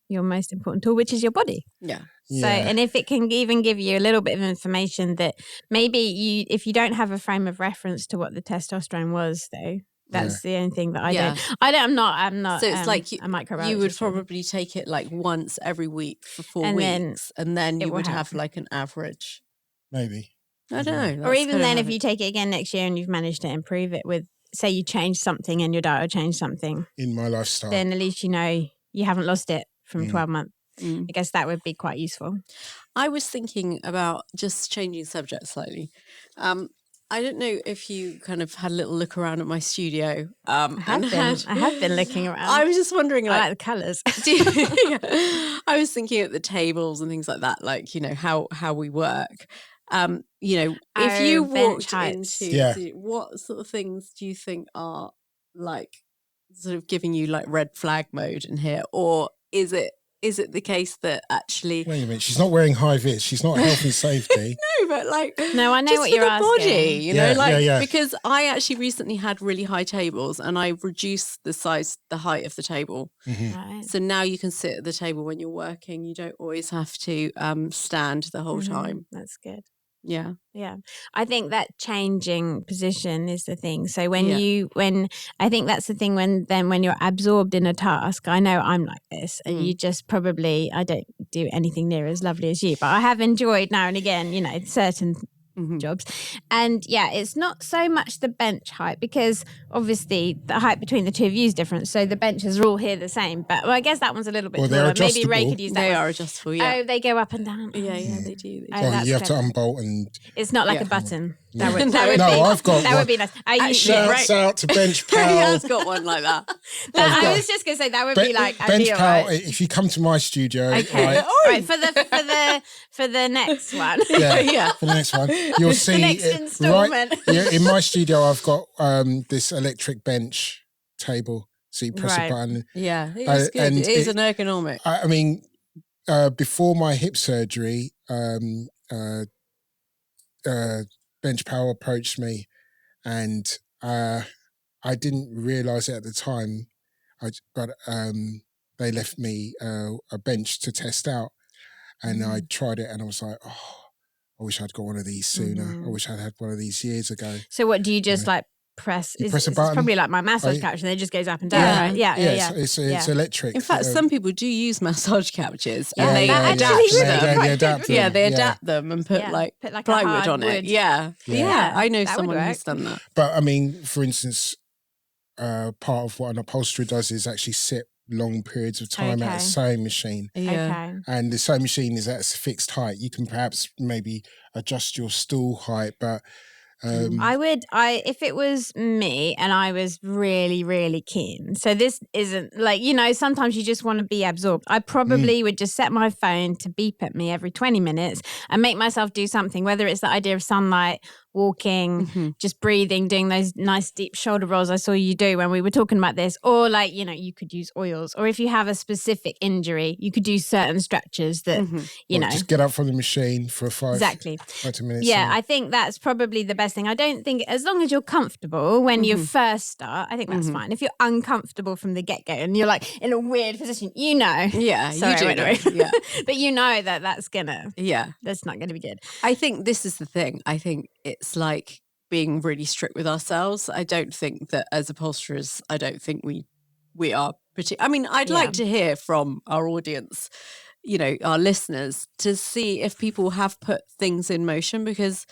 Speaker 5: your most important tool, which is your body.
Speaker 2: Yeah.
Speaker 5: So, and if it can even give you a little bit of information that maybe if you don't have a frame of reference to what the testosterone was, though, that's the only thing that I don't. I'm not.
Speaker 2: So it's like
Speaker 5: a microbiologist.
Speaker 2: You would probably take it like once every week for 4 weeks, and then you would have like an average.
Speaker 3: Maybe.
Speaker 2: I don't know.
Speaker 5: Or even then, if you take it again next year and you've managed to improve it with. Say you change something and your diet will change something.
Speaker 3: In my lifestyle.
Speaker 5: Then at least you haven't lost it from 12 months. I guess that would be quite useful.
Speaker 2: I was thinking about just changing subject slightly. I don't know if you kind of had a little look around at my studio. I
Speaker 5: have been looking around.
Speaker 2: I was just wondering,
Speaker 5: I like the colours.
Speaker 2: I was thinking at the tables and things like that, like, how we work. If you walked into what sort of things do you think are like sort of giving you like red flag mode in here, or is it the case that actually
Speaker 3: wait a minute, she's not wearing high vis, she's not health and safety.
Speaker 2: No, but like
Speaker 5: no, I know what you're asking.
Speaker 2: Body, because I actually recently had really high tables and I reduced the height of the table.
Speaker 5: Right.
Speaker 2: So now you can sit at the table when you're working, you don't always have to stand the whole time.
Speaker 5: That's good.
Speaker 2: Yeah.
Speaker 5: I think that changing position is the thing. So when I think that's the thing when you're absorbed in a task, I know I'm like this, and you just probably, I don't do anything near as lovely as you, but I have enjoyed now and again, certain jobs. And it's not so much the bench height, because obviously the height between the two of you is different. So the benches are all here the same. But I guess that one's a little bit taller. Maybe Ray could use that.
Speaker 2: They
Speaker 5: one.
Speaker 2: are adjustable, yeah.
Speaker 5: Oh, they go up and down.
Speaker 2: Yeah, they do.
Speaker 3: You have to unbolt and...
Speaker 5: It's not like a button. That would
Speaker 3: I've got
Speaker 5: that
Speaker 3: one.
Speaker 5: would be nice.
Speaker 3: Shouts out to Bench Pal.
Speaker 2: Ray has got one like that.
Speaker 5: I was just going to say that would be like
Speaker 3: Bench Pal.
Speaker 5: Right?
Speaker 3: If you come to my studio,
Speaker 5: okay, right, for the next one,
Speaker 3: for the next one, you'll see
Speaker 5: the next installment.
Speaker 3: In my studio, I've got this electric bench table, so you press a button.
Speaker 2: Yeah, it is good. It is an ergonomic.
Speaker 3: I mean, before my hip surgery, Bench Power approached me, and I didn't realise it at the time, but they left me a bench to test out, and I tried it, and I was like, oh, I wish I'd got one of these sooner. I wish I'd had one of these years ago.
Speaker 5: So what do you just like press?
Speaker 3: Press a button.
Speaker 5: It's probably like my massage couch, and it just goes up and down.
Speaker 2: Yeah.
Speaker 5: Right? Yeah.
Speaker 3: It's electric.
Speaker 2: In fact, some people do use massage couches,
Speaker 5: Yeah,
Speaker 2: and they adapt them.
Speaker 3: They adapt them.
Speaker 2: Yeah, they adapt them and put like plywood on it.
Speaker 5: wood.
Speaker 2: Yeah. I know someone who's done that.
Speaker 3: But I mean, for instance, part of what an upholsterer does is actually sit long periods of time at a sewing machine.
Speaker 2: Yeah.
Speaker 3: And the sewing machine is at a fixed height. You can perhaps maybe adjust your stool height, but
Speaker 5: if it was me and I was really, really keen. So this isn't like, sometimes you just want to be absorbed. I probably would just set my phone to beep at me every 20 minutes and make myself do something, whether it's the idea of sunlight, walking, just breathing, doing those nice deep shoulder rolls I saw you do when we were talking about this, or like, you could use oils, or if you have a specific injury, you could do certain stretches that,
Speaker 3: just get up from the machine for 5 to minutes.
Speaker 5: Yeah, I think that's probably the best thing. I don't think, as long as you're comfortable when you first start, I think that's fine. If you're uncomfortable from the get-go and you're like in a weird position,
Speaker 2: Yeah,
Speaker 5: Sorry,
Speaker 2: you do know. Yeah.
Speaker 5: but that's not gonna be good.
Speaker 2: I think this is the thing. I think it's like being really strict with ourselves. I don't think that as upholsterers, we are pretty. I mean, I'd like to hear from our audience, our listeners, to see if people have put things in motion, because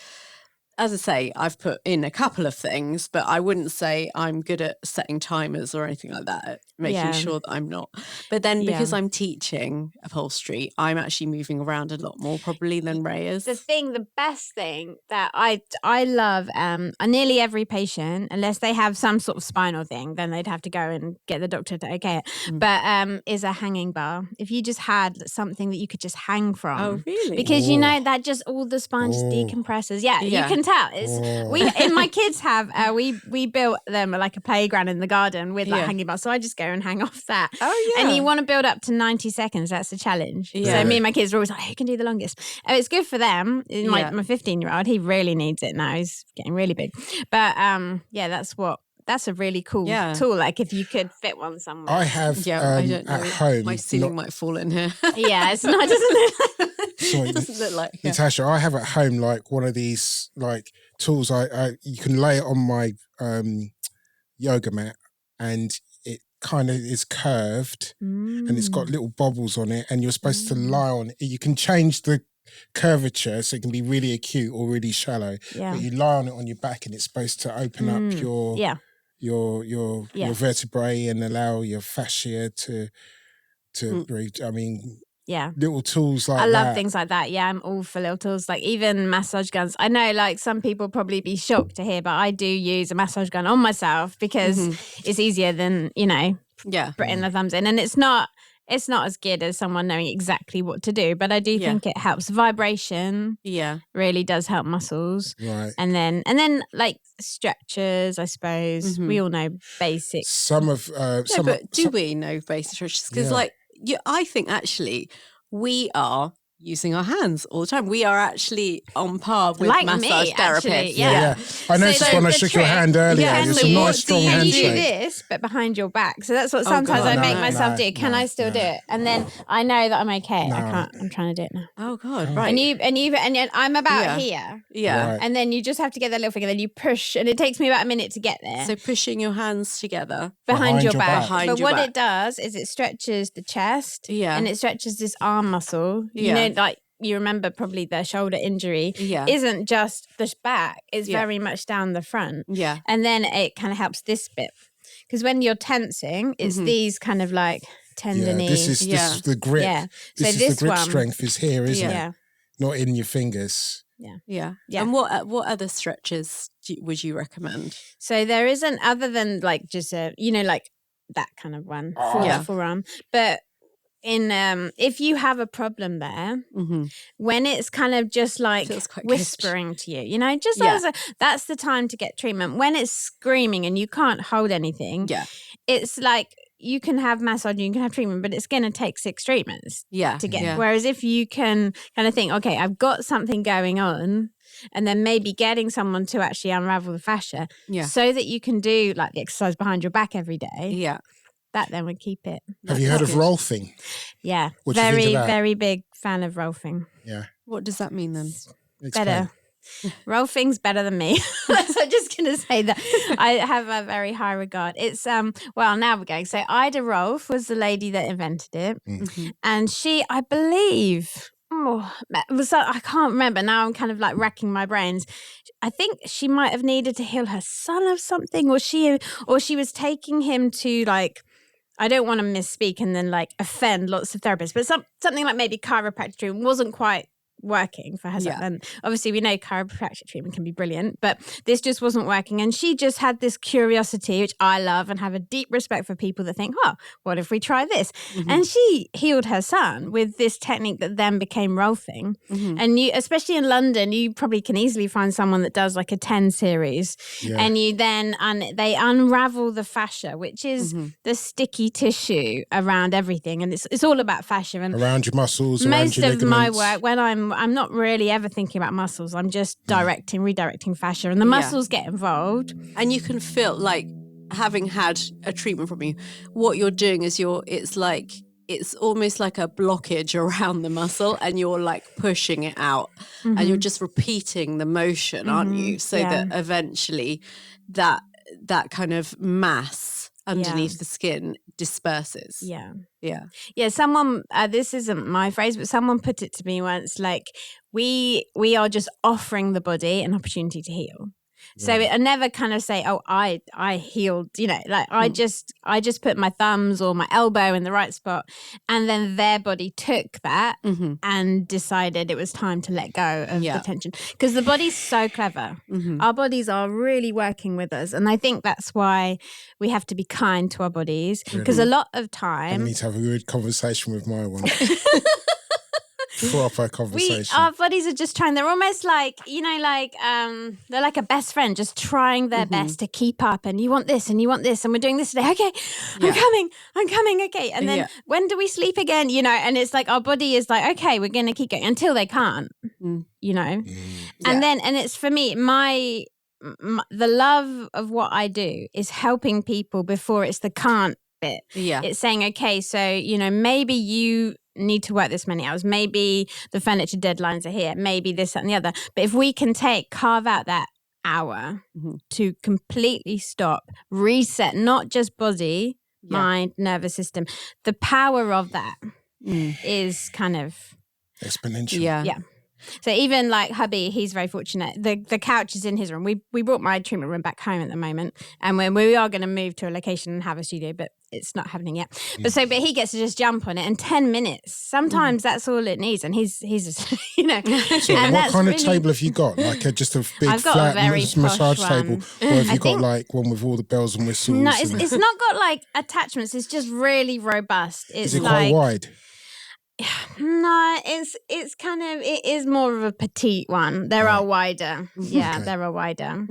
Speaker 2: as I say, I've put in a couple of things, but I wouldn't say I'm good at setting timers or anything like that, making sure that I'm not. But then because I'm teaching upholstery, I'm actually moving around a lot more probably than Ray is.
Speaker 5: The best thing that I love, nearly every patient, unless they have some sort of spinal thing, then they'd have to go and get the doctor to okay it, but is a hanging bar. If you just had something that you could just hang from.
Speaker 2: Oh, really?
Speaker 5: Because that just all the spine just decompresses. Yeah, you can tell. It's my kids have we built them like a playground in the garden with like hanging bars, so I just go and hang off that.
Speaker 2: Oh yeah.
Speaker 5: And you want to build up to 90 seconds. That's the challenge.
Speaker 2: Yeah.
Speaker 5: So me and my kids are always like, who can do the longest? It's good for them. My 15-year-old, he really needs it now. He's getting really big. But that's a really cool tool. Like if you could fit one somewhere.
Speaker 3: I have
Speaker 2: I don't know.
Speaker 3: at home.
Speaker 2: My ceiling might fall in here.
Speaker 5: Yeah, it's not. It doesn't look like.
Speaker 3: Sorry,
Speaker 2: It doesn't look like.
Speaker 3: Natasha, I have at home like one of these like tools. You can lay it on my yoga mat, and it kind of is curved, and it's got little bobbles on it, and you're supposed to lie on it. You can change the curvature so it can be really acute or really shallow. Yeah. But you lie on it on your back, and it's supposed to open up your vertebrae and allow your fascia to breathe. I mean, little tools like that.
Speaker 5: I love things like that. Yeah, I'm all for little tools, like even massage guns. I know like some people probably be shocked to hear, but I do use a massage gun on myself because it's easier than, putting the thumbs in. And it's not as good as someone knowing exactly what to do, but I do think it helps. Vibration really does help muscles. Right. And then like stretchers, I suppose. We all know basics.
Speaker 2: Do we know basic stretches? Because I think actually we are using our hands all the time. We are actually on par with
Speaker 5: like
Speaker 2: massage therapists.
Speaker 3: Yeah. I noticed when I shook your hand earlier, there's some nice strong handshake.
Speaker 5: You do this, but behind your back. So that's what sometimes I make myself do. Can I still do it? And then I know that I'm okay. I can't. I'm trying to do it now.
Speaker 2: Oh God, right.
Speaker 5: And I'm about here.
Speaker 2: Yeah.
Speaker 3: Right.
Speaker 5: And then you just have to get that little finger. Then you push, and it takes me about a minute to get there.
Speaker 2: So pushing your hands together
Speaker 5: behind your back. But what
Speaker 2: back.
Speaker 5: it does is it stretches the chest.
Speaker 2: Yeah.
Speaker 5: And it stretches this arm muscle. You know, like you remember probably the shoulder injury isn't just the back, it's very much down the front. Yeah. And then it kind of helps this bit. Because when you're tensing, it's these kind of like tendony.
Speaker 3: Yeah, this is the grip. Yeah. This the grip strength is here, isn't it? Not in your fingers.
Speaker 2: Yeah. And what other stretches would you recommend?
Speaker 5: So there isn't, other than like just like that kind of one for the forearm. But if you have a problem there, when it's kind of just like whispering to you, that's the time to get treatment. When it's screaming and you can't hold anything, it's like you can have massage, you can have treatment, but it's going to take 6 treatments to get. Whereas if you can kind of think, okay, I've got something going on, and then maybe getting someone to actually unravel the fascia so that you can do like the exercise behind your back every day. Yeah. That then would keep it.
Speaker 3: Have you heard of rolfing?
Speaker 5: Yeah.
Speaker 3: What do you think of that?
Speaker 5: Very big fan of rolfing.
Speaker 3: Yeah.
Speaker 2: What does that mean then?
Speaker 3: Explain.
Speaker 5: Better. Rolfing's better than me. So I'm just going to say that. I have a very high regard. It's, now we're going. So Ida Rolf was the lady that invented it. And she, I believe, I can't remember now. I'm kind of like racking my brains. I think she might have needed to heal her son of something, or she was taking him to like, I don't want to misspeak and then like offend lots of therapists, but something like maybe chiropractic treatment wasn't quite working for herself. And obviously we know chiropractic treatment can be brilliant, but this just wasn't working. And she just had this curiosity, which I love and have a deep respect for people that think, oh, what if we try this? And she healed her son with this technique that then became rolfing. And you, especially in London, you probably can easily find someone that does like a 10 series. And you then, they unravel the fascia, which is the sticky tissue around everything. And it's all about fascia. And
Speaker 3: around your muscles, around
Speaker 5: most
Speaker 3: your
Speaker 5: of my
Speaker 3: ligaments.
Speaker 5: work, when I'm not really ever thinking about muscles. I'm just redirecting fascia, and the muscles get involved.
Speaker 2: And you can feel like, having had a treatment from you, what you're doing is it's almost like a blockage around the muscle, and you're like pushing it out, and you're just repeating the motion, aren't you? So that eventually that kind of mass underneath the skin disperses.
Speaker 5: Yeah, someone, this isn't my phrase, but someone put it to me once, like, we are just offering the body an opportunity to heal. So I never kind of say, oh, I healed, like I just put my thumbs or my elbow in the right spot, and then their body took that and decided it was time to let go of the tension. Because the body's so clever. Our bodies are really working with us. And I think that's why we have to be kind to our bodies. Because a lot of time...
Speaker 3: I need to have a good conversation with my one. Proper conversation.
Speaker 5: Our bodies are just trying. They're almost like, they're like a best friend, just trying their best to keep up. And you want this, and you want this, and we're doing this today. Okay, I'm coming. Okay, and then when do we sleep again? And it's like our body is like, okay, we're going to keep going until they can't. And it's for me, the love of what I do is helping people before it's the can't bit. It's saying, okay, so maybe you need to work this many hours, maybe the furniture deadlines are here, maybe this, that, and the other, but if we can carve out that hour to completely stop, reset, not just body, mind, nervous system, the power of that is kind of
Speaker 3: exponential.
Speaker 5: So even like hubby, he's very fortunate. The couch is in his room. We brought my treatment room back home at the moment, and when we are going to move to a location and have a studio, but it's not happening yet. But he gets to just jump on it in 10 minutes. Sometimes that's all it needs, and he's just,
Speaker 3: So
Speaker 5: and
Speaker 3: what kind of table have you got? Like just a big
Speaker 5: I've got
Speaker 3: flat
Speaker 5: a very
Speaker 3: massage
Speaker 5: posh
Speaker 3: table,
Speaker 5: one.
Speaker 3: or have you got like one with all the bells and whistles?
Speaker 5: No, it's not got like attachments. It's just really robust. It's
Speaker 3: is it quite wide?
Speaker 5: No, it's kind of, it is more of a petite one. There are wider. Yeah, there are wider.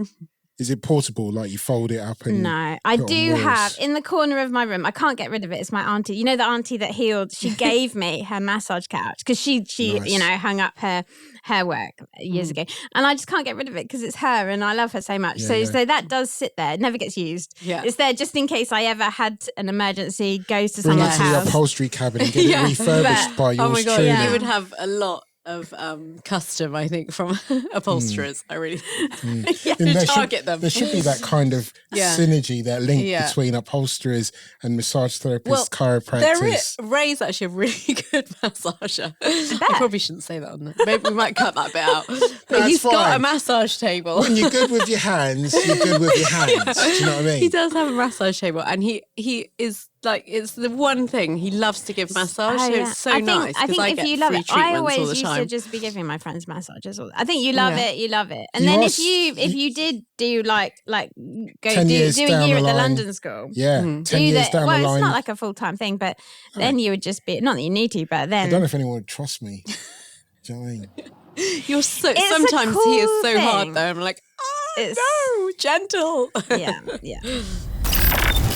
Speaker 3: Is it portable? Like you fold it up and...
Speaker 5: No, I do have in the corner of my room. I can't get rid of it. It's my auntie. The auntie that healed. She gave me her massage couch because she nice. Hung up her work years ago, and I just can't get rid of it because it's her, and I love her so much. So that does sit there. It never gets used. Yeah, it's there just in case I ever had an emergency. Goes to
Speaker 3: Bring
Speaker 5: someone's
Speaker 3: it to
Speaker 5: house.
Speaker 3: the upholstery cabinet and get it refurbished by yours
Speaker 2: oh my God,
Speaker 3: truly.
Speaker 2: You would have a lot of custom, I think, from upholsterers. I really target them.
Speaker 3: There should be that kind of synergy, that link between upholsterers and massage therapists, chiropractors.
Speaker 2: Ray's actually a really good massager. I probably shouldn't say that on there. Maybe we might cut that bit out. But he's got a massage table.
Speaker 3: When you're good with your hands, you're good with your hands. Do you know what I mean?
Speaker 2: He does have a massage table, and he is like, it's the one thing he loves to give massage. So it's so nice because I get free treatments all the time.
Speaker 5: I always used to just be giving my friends massages. I think you love it. You love it. And then if you did do like go do a year at the London school.
Speaker 3: Yeah, 10 years down the line.
Speaker 5: Well, it's not like a full-time thing, but then you would just be, not that you need to, but then...
Speaker 3: I don't know if anyone would trust me. Do you know what I mean?
Speaker 2: You're so... Sometimes he is so hard though. I'm like, no, gentle.
Speaker 5: Yeah.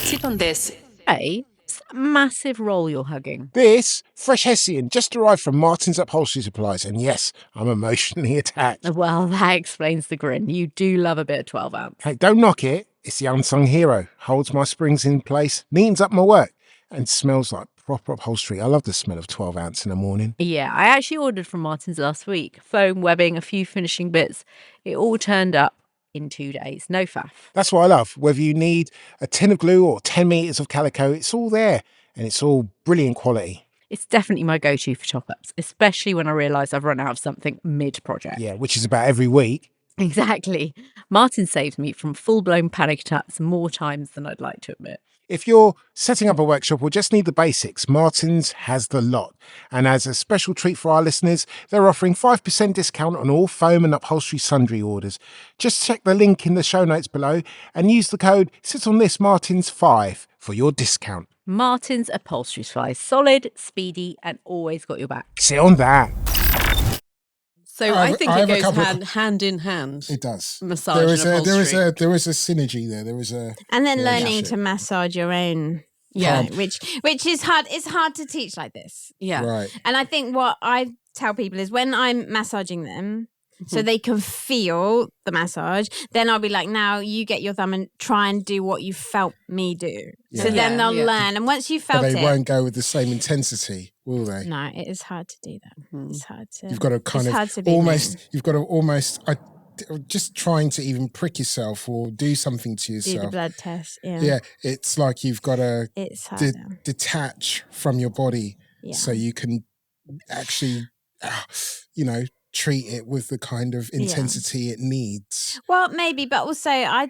Speaker 1: Tip on this. It's a massive roll you're hugging.
Speaker 3: This, fresh Hessian, just arrived from Martin's Upholstery Supplies. And yes, I'm emotionally attacked.
Speaker 1: Well, that explains the grin. You do love a bit of 12 ounce.
Speaker 3: Hey, don't knock it. It's the unsung hero. Holds my springs in place, neatens up my work, and smells like proper upholstery. I love the smell of 12 ounce in the morning.
Speaker 1: Yeah, I actually ordered from Martin's last week. Foam, webbing, a few finishing bits. It all turned up in 2 days. No faff.
Speaker 3: That's what I love. Whether you need a tin of glue or 10 metres of calico, it's all there. And it's all brilliant quality.
Speaker 1: It's definitely my go-to for top-ups, especially when I realise I've run out of something mid-project.
Speaker 3: Yeah, which is about every week.
Speaker 1: Exactly. Martin saves me from full-blown panic attacks more times than I'd like to admit.
Speaker 3: If you're setting up a workshop or just need the basics, Martin's has the lot. And as a special treat for our listeners, they're offering 5% discount on all foam and upholstery sundry orders. Just check the link in the show notes below and use the code SITONTHISMartins5 for your discount.
Speaker 1: Martin's upholstery supplies, solid, speedy, and always got your back.
Speaker 3: Sit on that.
Speaker 4: So
Speaker 3: I
Speaker 4: I
Speaker 3: have-
Speaker 4: think
Speaker 3: I
Speaker 4: it
Speaker 3: have a
Speaker 4: goes
Speaker 3: couple of-
Speaker 4: hand in hand.
Speaker 3: It does.
Speaker 4: Massage
Speaker 3: There
Speaker 4: and
Speaker 3: is a
Speaker 4: upholstery.
Speaker 3: synergy there. There is a
Speaker 5: And then
Speaker 3: Yeah,
Speaker 5: learning
Speaker 3: yeah.
Speaker 5: to massage your own,
Speaker 4: Yeah.
Speaker 5: which is hard. It's hard to teach like this.
Speaker 4: Yeah.
Speaker 3: right.
Speaker 5: And I think what I tell people is when I'm massaging them, so they can feel the massage, then I'll be like, now you get your thumb and try and do what you felt me do. So
Speaker 3: Yeah.
Speaker 5: then they'll
Speaker 4: Yeah.
Speaker 5: learn. And once you
Speaker 3: But
Speaker 5: felt
Speaker 3: they
Speaker 5: it,
Speaker 3: won't go with the same intensity, will they?
Speaker 5: no, it is hard to do that. It's hard to.
Speaker 3: You've got to kind
Speaker 5: it's hard
Speaker 3: of
Speaker 5: to be
Speaker 3: almost,
Speaker 5: me.
Speaker 3: you've got to almost, just trying to even prick yourself or do something to
Speaker 5: Do the
Speaker 3: yourself.
Speaker 5: blood test. Yeah.
Speaker 3: Yeah, it's like you've got to
Speaker 5: It's hard.
Speaker 3: detach from your body
Speaker 5: Yeah.
Speaker 3: so you can actually, treat it with the kind of intensity it needs.
Speaker 5: Well, maybe, but also I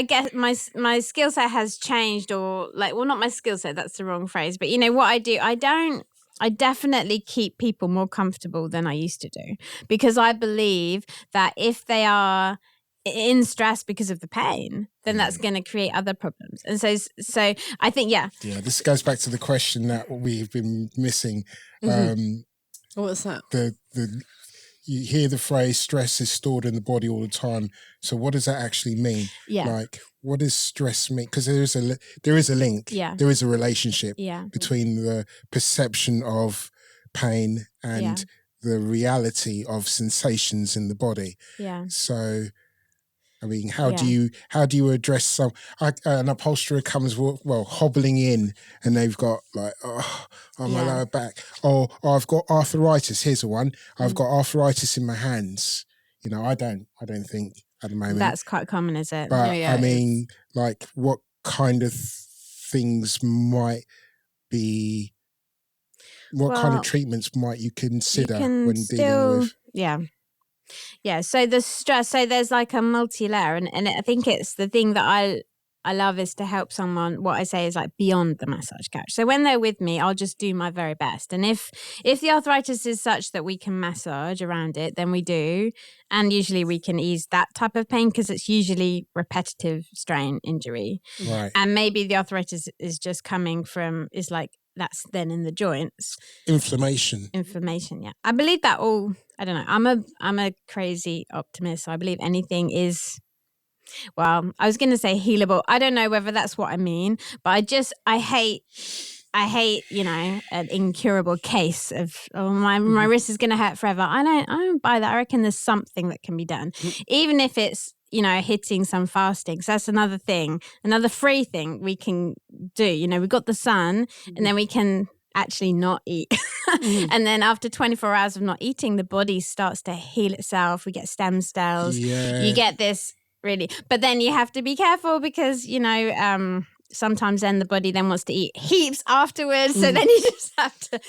Speaker 5: guess my skill set has changed, or not my skill set, that's the wrong phrase, but what I do, I definitely keep people more comfortable than I used to do, because I believe that if they are in stress because of the pain, then that's going to create other problems. And so I think,
Speaker 3: Yeah, this goes back to the question that we've been missing.
Speaker 4: What's that?
Speaker 3: The you hear the phrase stress is stored in the body all the time. So what does that actually mean?
Speaker 5: Yeah.
Speaker 3: Like, what does stress mean? Because there is a link.
Speaker 5: Yeah.
Speaker 3: There is a relationship
Speaker 5: yeah,
Speaker 3: between the perception of pain and the reality of sensations in the body.
Speaker 5: yeah.
Speaker 3: So, I mean, how do you address an upholsterer comes hobbling in and they've got like my lower back, or I've got arthritis. Here's one. I've got arthritis in my hands. I don't think at the moment.
Speaker 5: That's quite common, is it?
Speaker 3: But
Speaker 4: Yeah,
Speaker 3: I mean, like, what kind of things might be? What kind of treatments might you consider when dealing with?
Speaker 5: Yeah. So the stress. So there's like a multi-layer, and I think it's the thing that I love is to help someone. What I say is like beyond the massage couch. So when they're with me, I'll just do my very best. And if the arthritis is such that we can massage around it, then we do. And usually we can ease that type of pain because it's usually repetitive strain injury.
Speaker 3: Right.
Speaker 5: And maybe the arthritis is just coming from that's then in the joints.
Speaker 3: Inflammation.
Speaker 5: Yeah. I believe that all. I don't know. I'm a crazy optimist. So I believe anything is. Well, I was going to say healable. I don't know whether that's what I mean, but I hate, an incurable case of my wrist is going to hurt forever. I don't buy that. I reckon there's something that can be done, even if it's hitting some fasting. So that's another thing, another free thing we can do. We've got the sun, and then we can actually not eat. And then after 24 hours of not eating, the body starts to heal itself. We get stem cells.
Speaker 3: Yeah.
Speaker 5: You get this really, but then you have to be careful because sometimes then the body then wants to eat heaps afterwards. So then you just have to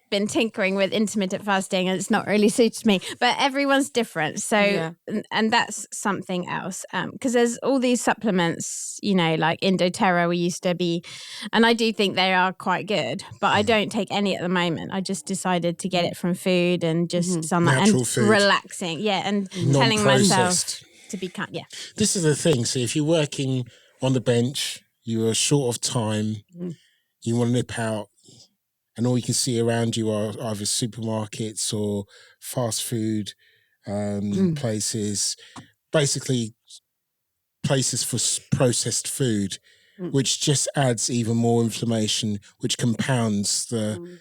Speaker 5: been tinkering with intermittent fasting, and it's not really suited me, but everyone's different. So and that's something else, because there's all these supplements, like Indoterra we used to be, and I do think they are quite good, but I don't take any at the moment. I just decided to get it from food and just some
Speaker 3: Natural
Speaker 5: and
Speaker 3: food.
Speaker 5: relaxing, and telling myself
Speaker 3: Non-processed.
Speaker 5: to be kind.
Speaker 3: This is the thing. So if you're working on the bench, you are short of time, you want to nip out, and all you can see around you are either supermarkets or fast food places, basically places for processed food, which just adds even more inflammation, which compounds the.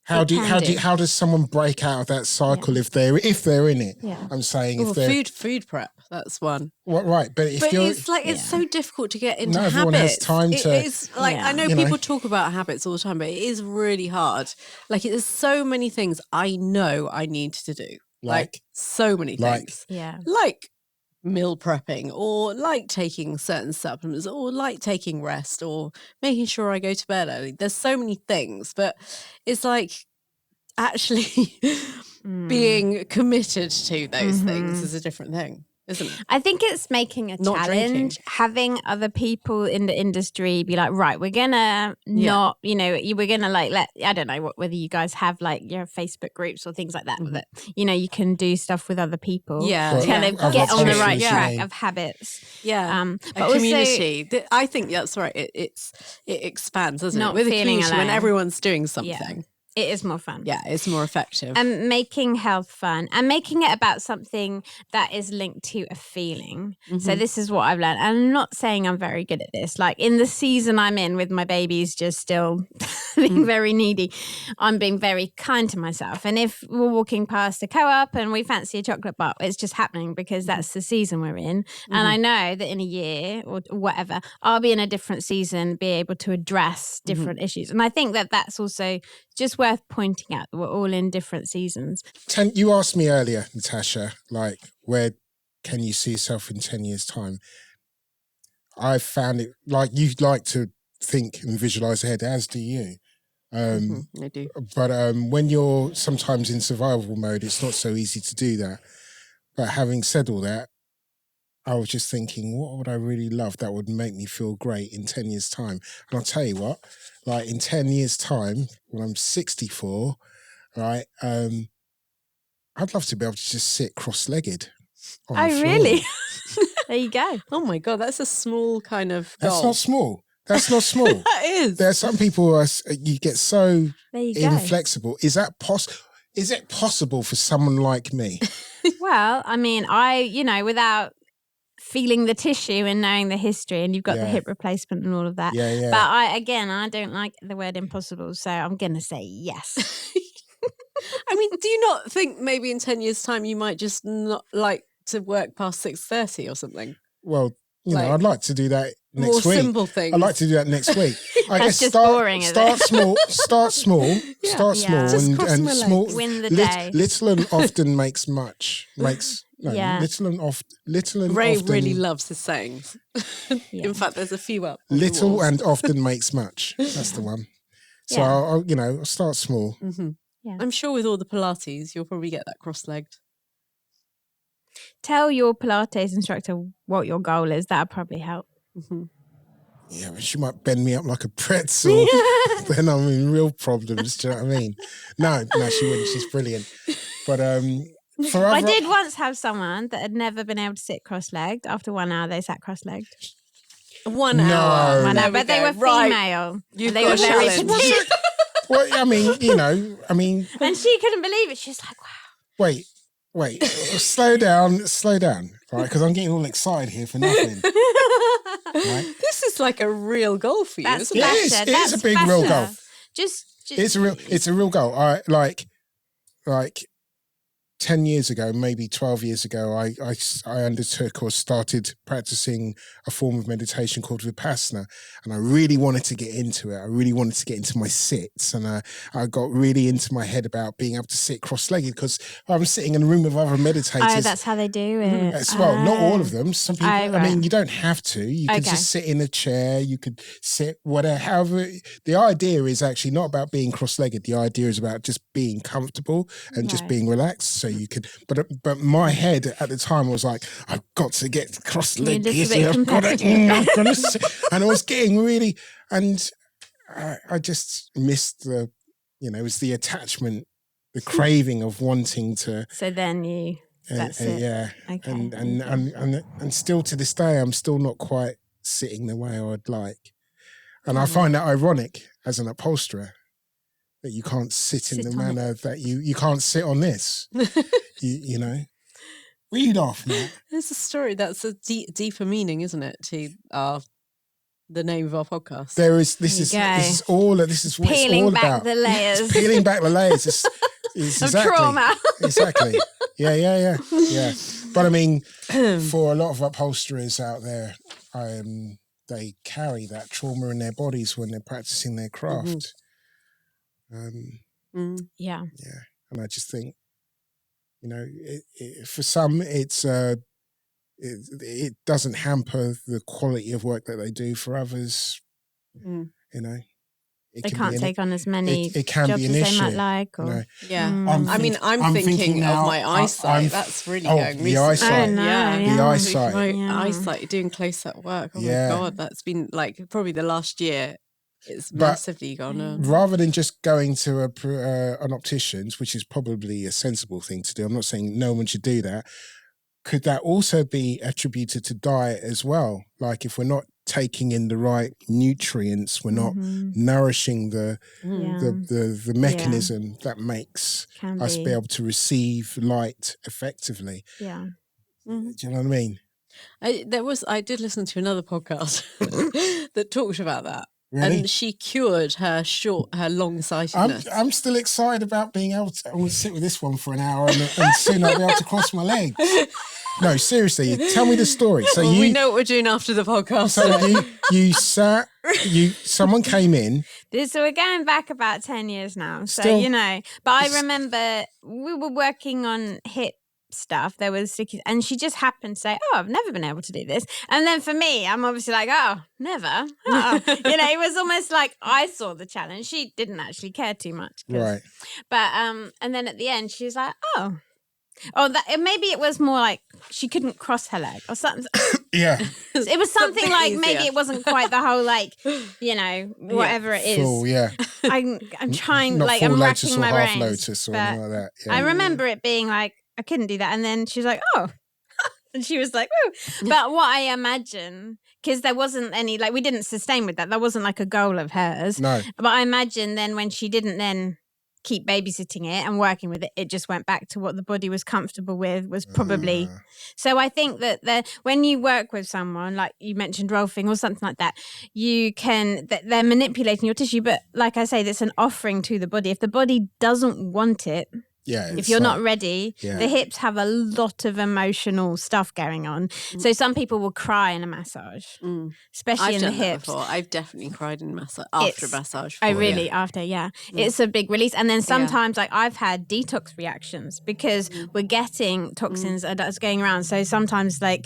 Speaker 3: How does someone break out of that cycle if they're in it?
Speaker 5: Yeah.
Speaker 3: I'm saying if they're
Speaker 4: food prep, that's one.
Speaker 3: right, but if you're,
Speaker 4: it's so difficult to get into
Speaker 3: not
Speaker 4: habits.
Speaker 3: everyone has time to.
Speaker 4: It's like I know people talk about habits all the time, but it is really hard. Like there's so many things I know I need to do. Like so many things.
Speaker 5: Yeah.
Speaker 4: Like
Speaker 2: meal prepping, or like taking certain supplements, or like taking rest, or making sure I go to bed early. There's so many things, but it's like actually being committed to those things is a different thing, isn't it?
Speaker 5: I think it's making a
Speaker 2: Not
Speaker 5: challenge,
Speaker 2: drinking.
Speaker 5: having other people in the industry be like, right, we're gonna not, we're gonna like I don't know whether you guys have like your Facebook groups or things like that, that you can do stuff with other people,
Speaker 2: Yeah,
Speaker 5: to kind
Speaker 2: yeah.
Speaker 5: of get on the right
Speaker 3: Yeah.
Speaker 5: track of habits.
Speaker 2: Yeah,
Speaker 5: but
Speaker 2: a community. I think that's right. It expands, doesn't it?
Speaker 5: Not
Speaker 2: With a
Speaker 5: feeling
Speaker 2: community when
Speaker 5: alone.
Speaker 2: everyone's doing something.
Speaker 5: It is more fun.
Speaker 2: Yeah, it's more effective.
Speaker 5: And making health fun and making it about something that is linked to a feeling. So this is what I've learned. I'm not saying I'm very good at this. Like in the season I'm in with my babies just still being very needy, I'm being very kind to myself. And if we're walking past a co-op and we fancy a chocolate bar, it's just happening because that's the season we're in. And I know that in a year or whatever, I'll be in a different season, be able to address different issues. And I think that that's also just worth pointing out that we're all in different seasons.
Speaker 3: You asked me earlier, Natasha, like, where can you see yourself in 10 years' time? I found it, like, you like to think and visualize ahead, as do you.
Speaker 2: I do.
Speaker 3: But when you're sometimes in survival mode, it's not so easy to do that. But having said all that, I was just thinking, what would I really love that would make me feel great in 10 years' time? And I'll tell you what, like in 10 years' time, when I'm 64, right, I'd love to be able to just sit cross-legged on the floor.
Speaker 5: Really? There you go.
Speaker 2: Oh my God, that's a small kind of goal.
Speaker 3: That's not small. That's not small.
Speaker 2: That is.
Speaker 3: There are some people who are, you get so
Speaker 5: There you go.
Speaker 3: inflexible. Is it possible for someone like me?
Speaker 5: Well, I mean, without feeling the tissue and knowing the history, and you've got the hip replacement and all of that.
Speaker 3: Yeah.
Speaker 5: But I don't like the word impossible, so I'm going to say yes.
Speaker 2: I mean, do you not think maybe in 10 years' time you might just not like to work past 6:30 or something?
Speaker 3: Well, I'd like to do that next
Speaker 2: More
Speaker 3: week.
Speaker 2: simple things.
Speaker 3: I'd like to do that next week. I
Speaker 5: That's
Speaker 3: guess
Speaker 5: just boring, isn't it?
Speaker 3: start small,
Speaker 2: Just
Speaker 3: and
Speaker 2: cross my
Speaker 3: small.
Speaker 2: legs.
Speaker 5: Win the day.
Speaker 3: Little and often makes much. Little and
Speaker 2: Ray
Speaker 3: often.
Speaker 2: really loves his sayings. In fact, there's a few up. on the
Speaker 3: Little
Speaker 2: walls.
Speaker 3: and often makes much. That's the one. So I'll start small.
Speaker 5: Yeah.
Speaker 2: I'm sure with all the Pilates, you'll probably get that cross-legged.
Speaker 5: Tell your Pilates instructor what your goal is. That'll probably help.
Speaker 3: Yeah, but she might bend me up like a pretzel. Then I'm in real problems. Do you know what I mean? No, she wouldn't. She's brilliant. But
Speaker 5: I did once have someone that had never been able to sit cross-legged. After 1 hour, they sat cross-legged.
Speaker 2: 1
Speaker 3: No.
Speaker 2: hour.
Speaker 5: 1 hour,
Speaker 2: There we
Speaker 5: but they
Speaker 2: go.
Speaker 5: were
Speaker 2: Right.
Speaker 5: female.
Speaker 2: You've
Speaker 5: They
Speaker 2: got
Speaker 5: were
Speaker 2: a
Speaker 5: very
Speaker 2: challenge.
Speaker 5: petite.
Speaker 3: Well, I mean,
Speaker 5: And she couldn't believe it. She was like, wow.
Speaker 3: wait, slow down, right? Because I'm getting all excited here for nothing. Right?
Speaker 2: This is like a real goal for you,
Speaker 5: That's
Speaker 2: isn't it?
Speaker 5: better.
Speaker 3: It is a big real goal.
Speaker 5: Just
Speaker 3: It's a real goal. I like 10 years ago, maybe 12 years ago, I undertook or started practicing a form of meditation called Vipassana. And I really wanted to get into it. I really wanted to get into my sits. And I got really into my head about being able to sit cross-legged because I'm sitting in a room with other meditators.
Speaker 5: Oh, that's how they do it.
Speaker 3: As well, not all of them. Some people,
Speaker 5: right.
Speaker 3: I mean, you don't have to. You could just sit in a chair. You could sit whatever. However, the idea is actually not about being cross-legged. The idea is about just being comfortable and just being relaxed. So you could, but my head at the time was like, I've got to get cross-legged. I've got to sit. And I was getting really, and I just missed the, it was the attachment, the craving of wanting to.
Speaker 5: So then that's it.
Speaker 3: Yeah.
Speaker 5: Okay.
Speaker 3: And still to this day, I'm still not quite sitting the way I would like. And I find that ironic as an upholsterer that you can't sit in the manner that you can't sit on this. you know. Read off, Matt.
Speaker 2: There's a story that's a deeper meaning, isn't it, to the name of our podcast?
Speaker 3: This is what it's
Speaker 5: peeling
Speaker 3: all
Speaker 5: back
Speaker 3: about.
Speaker 5: the layers.
Speaker 3: It's peeling back the layers. It's
Speaker 5: of
Speaker 3: exactly,
Speaker 5: trauma.
Speaker 3: Exactly. Yeah. But I mean, for a lot of upholsterers out there, they carry that trauma in their bodies when they're practicing their craft.
Speaker 5: Yeah.
Speaker 3: And I just think, for some, it's it doesn't hamper the quality of work that they do for others.
Speaker 4: Mm.
Speaker 3: You know,
Speaker 5: They can't take on as many
Speaker 3: it can
Speaker 5: jobs
Speaker 3: be an
Speaker 5: as
Speaker 3: issue.
Speaker 5: they might like. Or,
Speaker 3: You know?
Speaker 4: Yeah. I'm thinking
Speaker 3: now,
Speaker 4: of my eyesight. That's really going
Speaker 3: the
Speaker 4: recently.
Speaker 3: eyesight.
Speaker 5: Oh, no,
Speaker 4: Yeah.
Speaker 5: yeah.
Speaker 3: The eyesight.
Speaker 4: My
Speaker 5: Yeah.
Speaker 4: eyesight doing close-up work. Oh
Speaker 3: Yeah.
Speaker 4: my God, that's been like probably the last year. It's
Speaker 3: But
Speaker 4: massively gone up.
Speaker 3: Rather than just going to an optician's, which is probably a sensible thing to do, I'm not saying no one should do that. Could that also be attributed to diet as well? Like if we're not taking in the right nutrients, we're not nourishing the mechanism that makes
Speaker 5: Can
Speaker 3: us
Speaker 5: be.
Speaker 3: be able to receive light effectively.
Speaker 5: Yeah.
Speaker 3: Do you know what I mean?
Speaker 4: I did listen to another podcast that talked about that.
Speaker 3: Really?
Speaker 4: And she cured her long-sightedness.
Speaker 3: I'm still excited about being able to. I'm going to sit with this one for an hour and soon I'll be able to cross my legs. No, seriously, tell me the story. So
Speaker 4: we know what we're doing after the podcast.
Speaker 3: So someone came in.
Speaker 5: So we're going back about 10 years now. So,
Speaker 3: Still-
Speaker 5: you know, but I remember we were working on hip stuff. There was sticky, and she just happened to say, "Oh, I've never been able to do this." And then for me, I'm obviously like, "Oh, never." Oh. You know, it was almost like I saw the challenge. She didn't actually care too much,
Speaker 3: Right.
Speaker 5: But and then at the end, she was like, "Oh." That maybe it was more like she couldn't cross her leg or something.
Speaker 3: Yeah.
Speaker 5: It was something like maybe
Speaker 4: easier.
Speaker 5: it wasn't quite the whole like, you know, whatever it is.
Speaker 3: Full, yeah.
Speaker 5: I'm trying,
Speaker 3: Not
Speaker 5: like,
Speaker 3: full
Speaker 5: I'm
Speaker 3: lotus
Speaker 5: racking
Speaker 3: or
Speaker 5: my
Speaker 3: half
Speaker 5: brains.
Speaker 3: lotus or
Speaker 5: but
Speaker 3: anything like that. Yeah.
Speaker 5: I remember it being like, I couldn't do that. And then she was like, "Oh." And she was like, "Oh." But what I imagine, because there wasn't any, like, we didn't sustain with that. That wasn't like a goal of hers.
Speaker 3: No.
Speaker 5: But I imagine then when she didn't then keep babysitting it and working with it, it just went back to what the body was comfortable with, was probably. So I think that when you work with someone, like you mentioned rolfing or something like that, you can, they're manipulating your tissue. But like I say, that's an offering to the body. If the body doesn't want it,
Speaker 3: Yeah.
Speaker 5: if you're not ready,
Speaker 3: Yeah.
Speaker 5: the hips have a lot of emotional stuff going on. So some people will cry in a massage, especially
Speaker 4: I've
Speaker 5: in the
Speaker 4: done that
Speaker 5: hips.
Speaker 4: before. I've definitely cried in after a massage.
Speaker 5: Oh,
Speaker 4: before,
Speaker 5: really?
Speaker 4: yeah.
Speaker 5: After, yeah. It's a big release. And then sometimes, like, I've had detox reactions because we're getting toxins that's going around. So sometimes, like,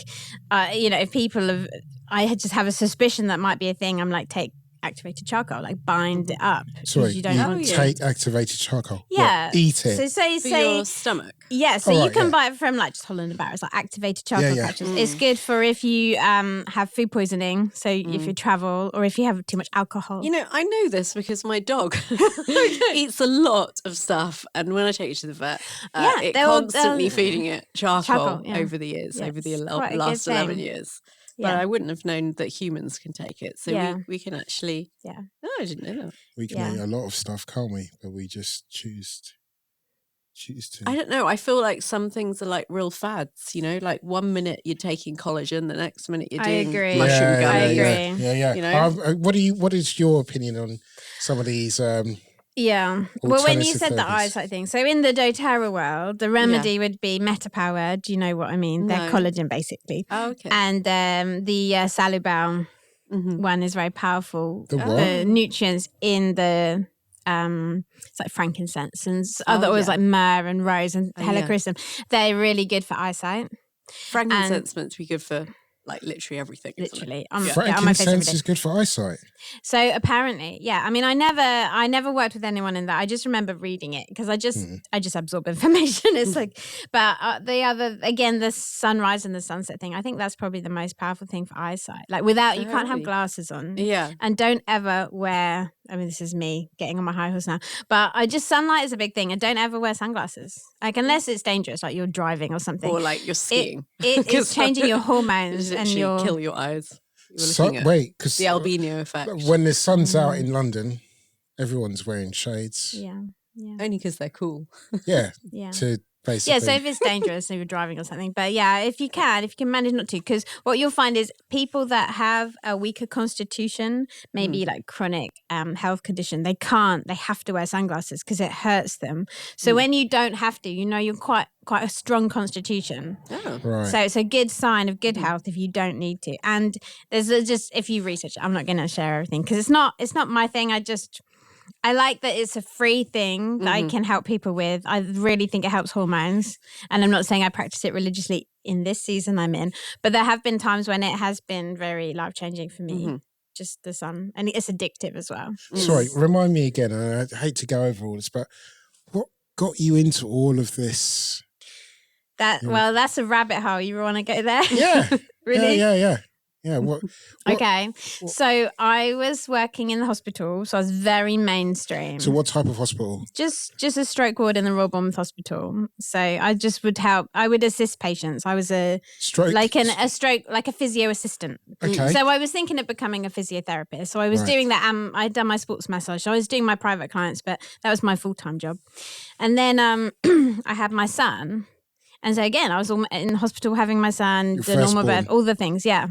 Speaker 5: you know, if people have, I just have a suspicion that might be a thing, I'm like, take activated charcoal, like bind it up.
Speaker 3: Sorry,
Speaker 5: because you don't want to.
Speaker 3: take activated charcoal.
Speaker 5: Yeah.
Speaker 3: What, eat it.
Speaker 5: So say
Speaker 4: For your stomach.
Speaker 5: yeah, so
Speaker 3: Oh,
Speaker 5: you
Speaker 3: right,
Speaker 5: can
Speaker 3: yeah.
Speaker 5: buy it from like just Holland & Barrett. It's like activated charcoal
Speaker 3: Yeah.
Speaker 5: capsules. It's good for if you have food poisoning, so if you travel or if you have too much alcohol.
Speaker 4: You know, I know this because my dog eats a lot of stuff, and when I take it to the vet, it constantly feeding it charcoal
Speaker 5: yeah.
Speaker 4: over the years,
Speaker 5: Yeah,
Speaker 4: over the
Speaker 5: it's quite a good
Speaker 4: last 11
Speaker 5: thing.
Speaker 4: years. But
Speaker 5: Yeah.
Speaker 4: I wouldn't have known that humans can take it. So
Speaker 5: Yeah.
Speaker 4: we can actually.
Speaker 5: Yeah.
Speaker 4: No, I didn't know that.
Speaker 3: We can
Speaker 5: Yeah.
Speaker 3: eat a lot of stuff, can't we? But we just choose to.
Speaker 4: I don't know. I feel like some things are like real fads, you know, like 1 minute you're taking collagen, the next minute you're
Speaker 5: I
Speaker 4: doing
Speaker 5: agree.
Speaker 4: mushroom
Speaker 5: I
Speaker 4: gummies.
Speaker 5: agree.
Speaker 3: Yeah.
Speaker 4: You know?
Speaker 3: What is your opinion on some of these?
Speaker 5: Yeah. Well, when you
Speaker 3: Alternative
Speaker 5: said the
Speaker 3: therapies.
Speaker 5: eyesight thing, so in the doTERRA world, the remedy would be Metapower. Do you know what I mean? They're
Speaker 4: No.
Speaker 5: collagen, basically.
Speaker 4: Oh, okay.
Speaker 5: And the Salubal
Speaker 4: Mhm.
Speaker 5: one is very powerful.
Speaker 3: The what?
Speaker 5: The nutrients in the it's like frankincense and other oils like myrrh and rose and helichrysum. They're really good for eyesight.
Speaker 4: Frankincense meant to be good for like literally everything. isn't it?
Speaker 5: Literally, on my face every
Speaker 3: Frankincense
Speaker 5: day.
Speaker 3: is good for eyesight.
Speaker 5: So apparently, yeah. I mean, I never worked with anyone in that. I just remember reading it because I just absorb information. It's like, but the other, again, the sunrise and the sunset thing. I think that's probably the most powerful thing for eyesight. Like without, you can't have
Speaker 4: Really?
Speaker 5: glasses on.
Speaker 4: Yeah.
Speaker 5: And don't ever wear. I mean, this is me getting on my high horse now, but sunlight is a big thing, and don't ever wear sunglasses. Like unless it's dangerous, like you're driving or something.
Speaker 4: Or like you're skiing.
Speaker 5: It is changing your hormones and
Speaker 4: literally
Speaker 5: your.
Speaker 4: kill your eyes. You were
Speaker 3: So,
Speaker 4: looking at
Speaker 3: wait, because
Speaker 4: the albino effect.
Speaker 3: when the sun's out in London, everyone's wearing shades.
Speaker 5: Yeah. Yeah.
Speaker 4: Only because they're cool.
Speaker 3: Yeah,
Speaker 5: Yeah.
Speaker 3: to basically.
Speaker 5: Yeah, so if it's dangerous if you're driving or something. But yeah, if you can manage not to, because what you'll find is people that have a weaker constitution, maybe like chronic health condition, they have to wear sunglasses because it hurts them. So when you don't have to, you're quite a strong constitution.
Speaker 4: Oh.
Speaker 3: right.
Speaker 5: So it's a good sign of good health if you don't need to. And there's just, if you research it, I'm not going to share everything because it's not my thing. I like that it's a free thing that I can help people with. I really think it helps hormones. And I'm not saying I practice it religiously in this season I'm in, but there have been times when it has been very life-changing for me. Just the sun. And it's addictive as well.
Speaker 3: Sorry, remind me again. I hate to go over all this, but what got you into all of this?
Speaker 5: Well, that's a rabbit hole. You want to go there?
Speaker 3: Yeah.
Speaker 5: Really?
Speaker 3: Yeah. What?
Speaker 5: Okay. So I was working in the hospital, so I was very mainstream.
Speaker 3: So what type of hospital?
Speaker 5: Just a stroke ward in the Royal Bournemouth Hospital. So I just would help. I would assist patients. I was a
Speaker 3: stroke,
Speaker 5: like a physio assistant.
Speaker 3: Okay.
Speaker 5: So I was thinking of becoming a physiotherapist. So I was doing that. I'd done my sports massage. So I was doing my private clients, but that was my full-time job. And then I had my son. And so again, I was in hospital having my son, the normal birth, all the things, yeah.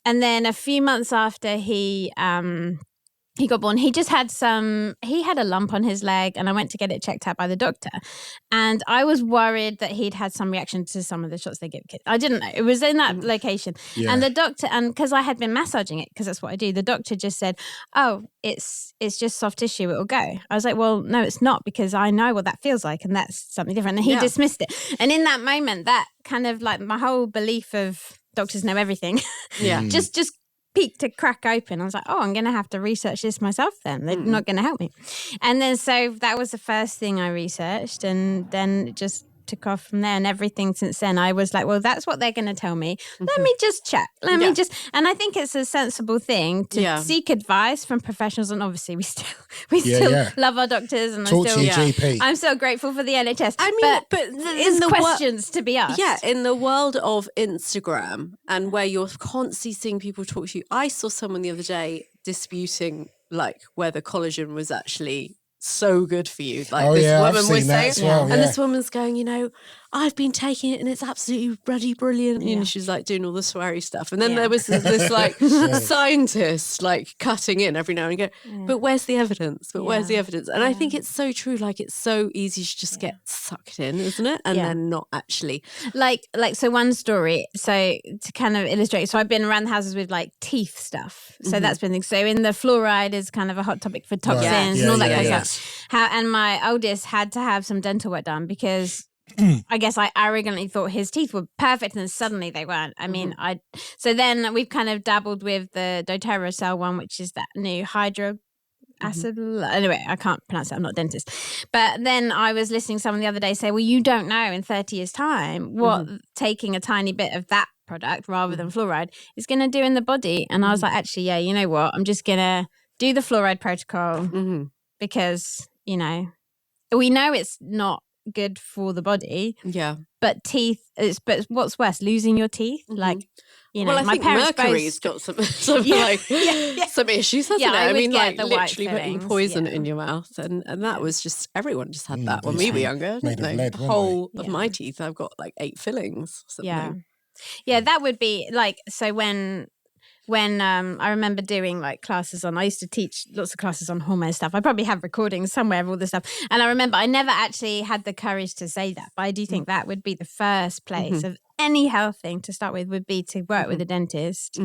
Speaker 5: And then a few months after he got born, he had a lump on his leg, and I went to get it checked out by the doctor. And I was worried that he'd had some reaction to some of the shots they give kids. I didn't know. It was in that location. Yeah. And the doctor, and because I had been massaging it, because that's what I do, the doctor just said, oh, it's just soft tissue, it'll go. I was like, well, no, it's not, because I know what that feels like, and that's something different. And he dismissed it. And in that moment, that kind of like my whole belief of doctors know everything. just peaked to crack open. I was like, oh, I'm going to have to research this myself then. They're not going to help me. And then so that was the first thing I researched, and then it just took off from there. And everything since then, I was like, well, that's what they're going to tell me. Let me just check. Let me just, and I think it's a sensible thing to seek advice from professionals. And obviously we still love our doctors, and
Speaker 3: Talk to your GP.
Speaker 5: I'm so grateful for the NHS.
Speaker 2: I mean, but
Speaker 5: there's questions to be asked.
Speaker 2: Yeah, in the world of Instagram and where you're constantly seeing people talk to you. I saw someone the other day disputing like whether collagen was actually so good for you. Like this woman was saying, and this woman's going, I've been taking it and it's absolutely bloody brilliant. You know, she's like doing all the sweary stuff. And then there was this like scientist like cutting in every now and again. But where's the evidence? Where's the evidence? And I think it's so true. Like it's so easy to just get sucked in, isn't it? And then not actually.
Speaker 5: Like so one story. So to kind of illustrate, so I've been around the houses with like teeth stuff. So that's been, so in the fluoride is kind of a hot topic for toxins and all that kind of stuff. And my oldest had to have some dental work done because I guess I arrogantly thought his teeth were perfect, and suddenly they weren't. I mean, so then we've kind of dabbled with the doTERRA cell one, which is that new hydro acid. Anyway, I can't pronounce it. I'm not a dentist. But then I was listening to someone the other day say, well, you don't know in 30 years time what taking a tiny bit of that product rather than fluoride is going to do in the body. And I was like, actually, yeah, you know what? I'm just going to do the fluoride protocol because, we know it's not good for the body. Yeah. But teeth, but what's worse, losing your teeth? Like,
Speaker 2: well, I
Speaker 5: my
Speaker 2: think
Speaker 5: parents
Speaker 2: mercury's got some some issues, hasn't it? I mean, like literally putting poison in your mouth, and that was just, everyone just had that when we were younger.
Speaker 3: Made of lead,
Speaker 2: the whole of my teeth, I've got like 8 fillings.
Speaker 5: Yeah, that would be like, so when I remember doing like classes on, I used to teach lots of classes on hormone stuff. I probably have recordings somewhere of all this stuff. And I remember I never actually had the courage to say that, but I do think that would be the first place of any health thing to start with, would be to work with a dentist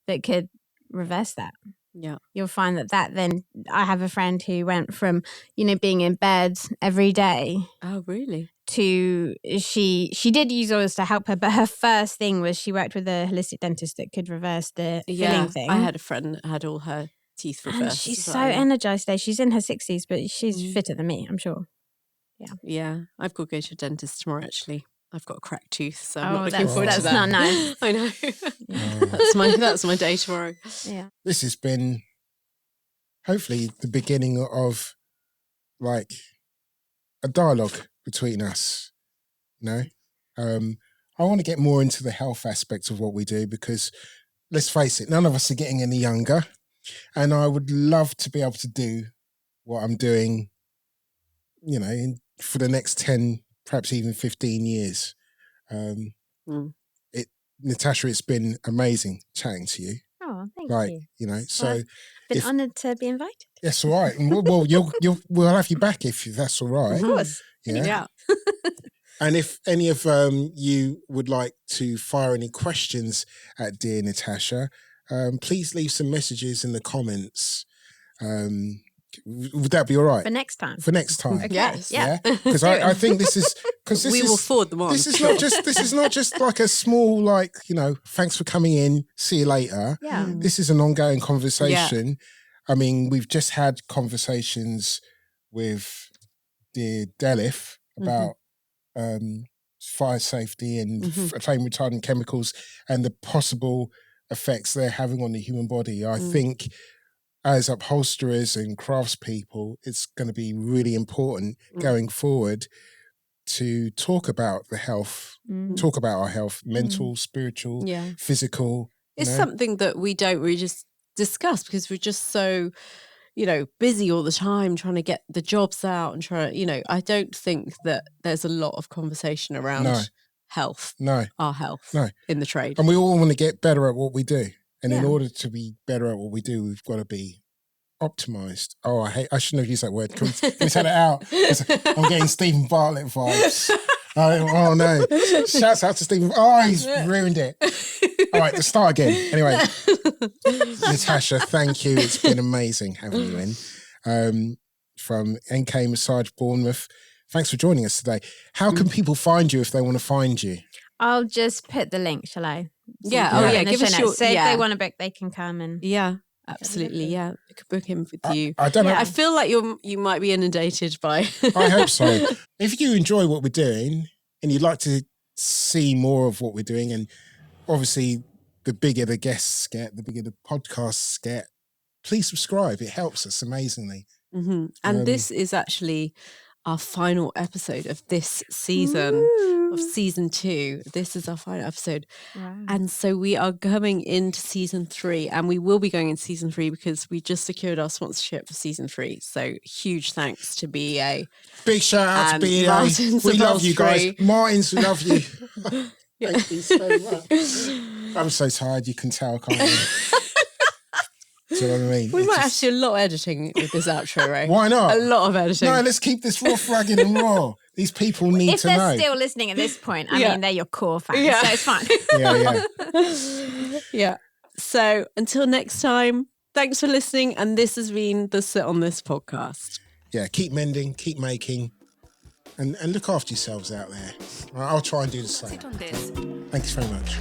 Speaker 5: that could reverse that. Yeah. You'll find that then, I have a friend who went from, being in bed every day.
Speaker 2: Oh, really?
Speaker 5: To she did use oils to help her, but her first thing was she worked with a holistic dentist that could reverse the filling thing.
Speaker 2: I had a friend that had all her teeth reversed.
Speaker 5: And she's so energized today. She's in her 60s, but she's fitter than me, I'm sure.
Speaker 2: Yeah. I've got to go to a dentist tomorrow, actually. I've got a cracked tooth, so I'm not looking forward to that.
Speaker 5: That's not nice.
Speaker 2: I know. That's my day tomorrow.
Speaker 5: Yeah.
Speaker 3: This has been hopefully the beginning of like a dialogue between us. I want to get more into the health aspects of what we do, because let's face it, none of us are getting any younger, and I would love to be able to do what I'm doing, for the next 10, perhaps even 15 years. Natasha, it's been amazing chatting to you.
Speaker 5: Oh, thank you.
Speaker 3: So
Speaker 5: I've been honoured to be invited.
Speaker 3: That's all right. And well, we'll have you back if that's all right.
Speaker 5: Of course.
Speaker 3: Yeah. And if any of you would like to fire any questions at dear Natasha, please leave some messages in the comments. Would that be all right?
Speaker 5: For next time.
Speaker 3: For next time.
Speaker 5: Okay.
Speaker 2: Yes.
Speaker 5: Yeah.
Speaker 3: Because I think this is because
Speaker 2: We will forward them on.
Speaker 3: This is not just like a small, like, you know, thanks for coming in, see you later.
Speaker 5: Yeah.
Speaker 3: This is an ongoing conversation. I mean, we've just had conversations with the Delif about fire safety and flame retardant chemicals and the possible effects they're having on the human body. I think as upholsterers and craftspeople, it's going to be really important going forward to talk about the health, talk about our health, mental, spiritual, physical.
Speaker 2: It's something that we don't really just discuss because we're just so, you know, busy all the time trying to get the jobs out and trying to, you know, I don't think that there's a lot of conversation around health, our health in the trade.
Speaker 3: And we all want to get better at what we do. And in order to be better at what we do, we've got to be optimized. Oh, I shouldn't have used that word. Can we take it out? I'm getting Stephen Bartlett vibes. Oh no. Shouts out to Stephen. Oh, he's ruined it. All right, let's start again. Anyway, Natasha, thank you. It's been amazing having you in. From NK Massage Bournemouth. Thanks for joining us today. How can people find you if they want to find you?
Speaker 5: I'll just put the link, shall I?
Speaker 2: Give us your...
Speaker 5: So if they want to book, they can come and...
Speaker 2: Yeah, absolutely, you could book him with you.
Speaker 3: I don't know.
Speaker 2: I feel like you might be inundated by...
Speaker 3: I hope so. If you enjoy what we're doing and you'd like to see more of what we're doing, and obviously the bigger the guests get, the bigger the podcasts get, please subscribe. It helps us amazingly.
Speaker 2: And this is actually our final episode of this season, of season 2. This is our final episode.
Speaker 5: Wow.
Speaker 2: And so we are coming into season 3, and we will be going into season 3 because we just secured our sponsorship for season 3. So huge thanks to BEA.
Speaker 3: Big shout out to BEA.
Speaker 2: Martin's
Speaker 3: We love you guys.
Speaker 2: Upholstery.
Speaker 3: Martins, we love you. Thank you so much. I'm so tired, you can tell, can't you? Do you know what I mean?
Speaker 2: We might have to do a lot of editing with this outro, Ray.
Speaker 3: Why not?
Speaker 2: A lot of editing.
Speaker 3: No, let's keep this raw, ragged and raw. These people need
Speaker 5: If
Speaker 3: to
Speaker 5: they're
Speaker 3: know.
Speaker 5: still listening at this point, I mean, they're your core fans,
Speaker 2: Yeah.
Speaker 5: so it's fine.
Speaker 2: Yeah. So until next time, thanks for listening. And this has been the Sit on This podcast.
Speaker 3: Yeah, keep mending, keep making, and look after yourselves out there. I'll try and do the same.
Speaker 6: Sit on this.
Speaker 3: Thanks very much.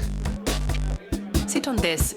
Speaker 6: Sit on this.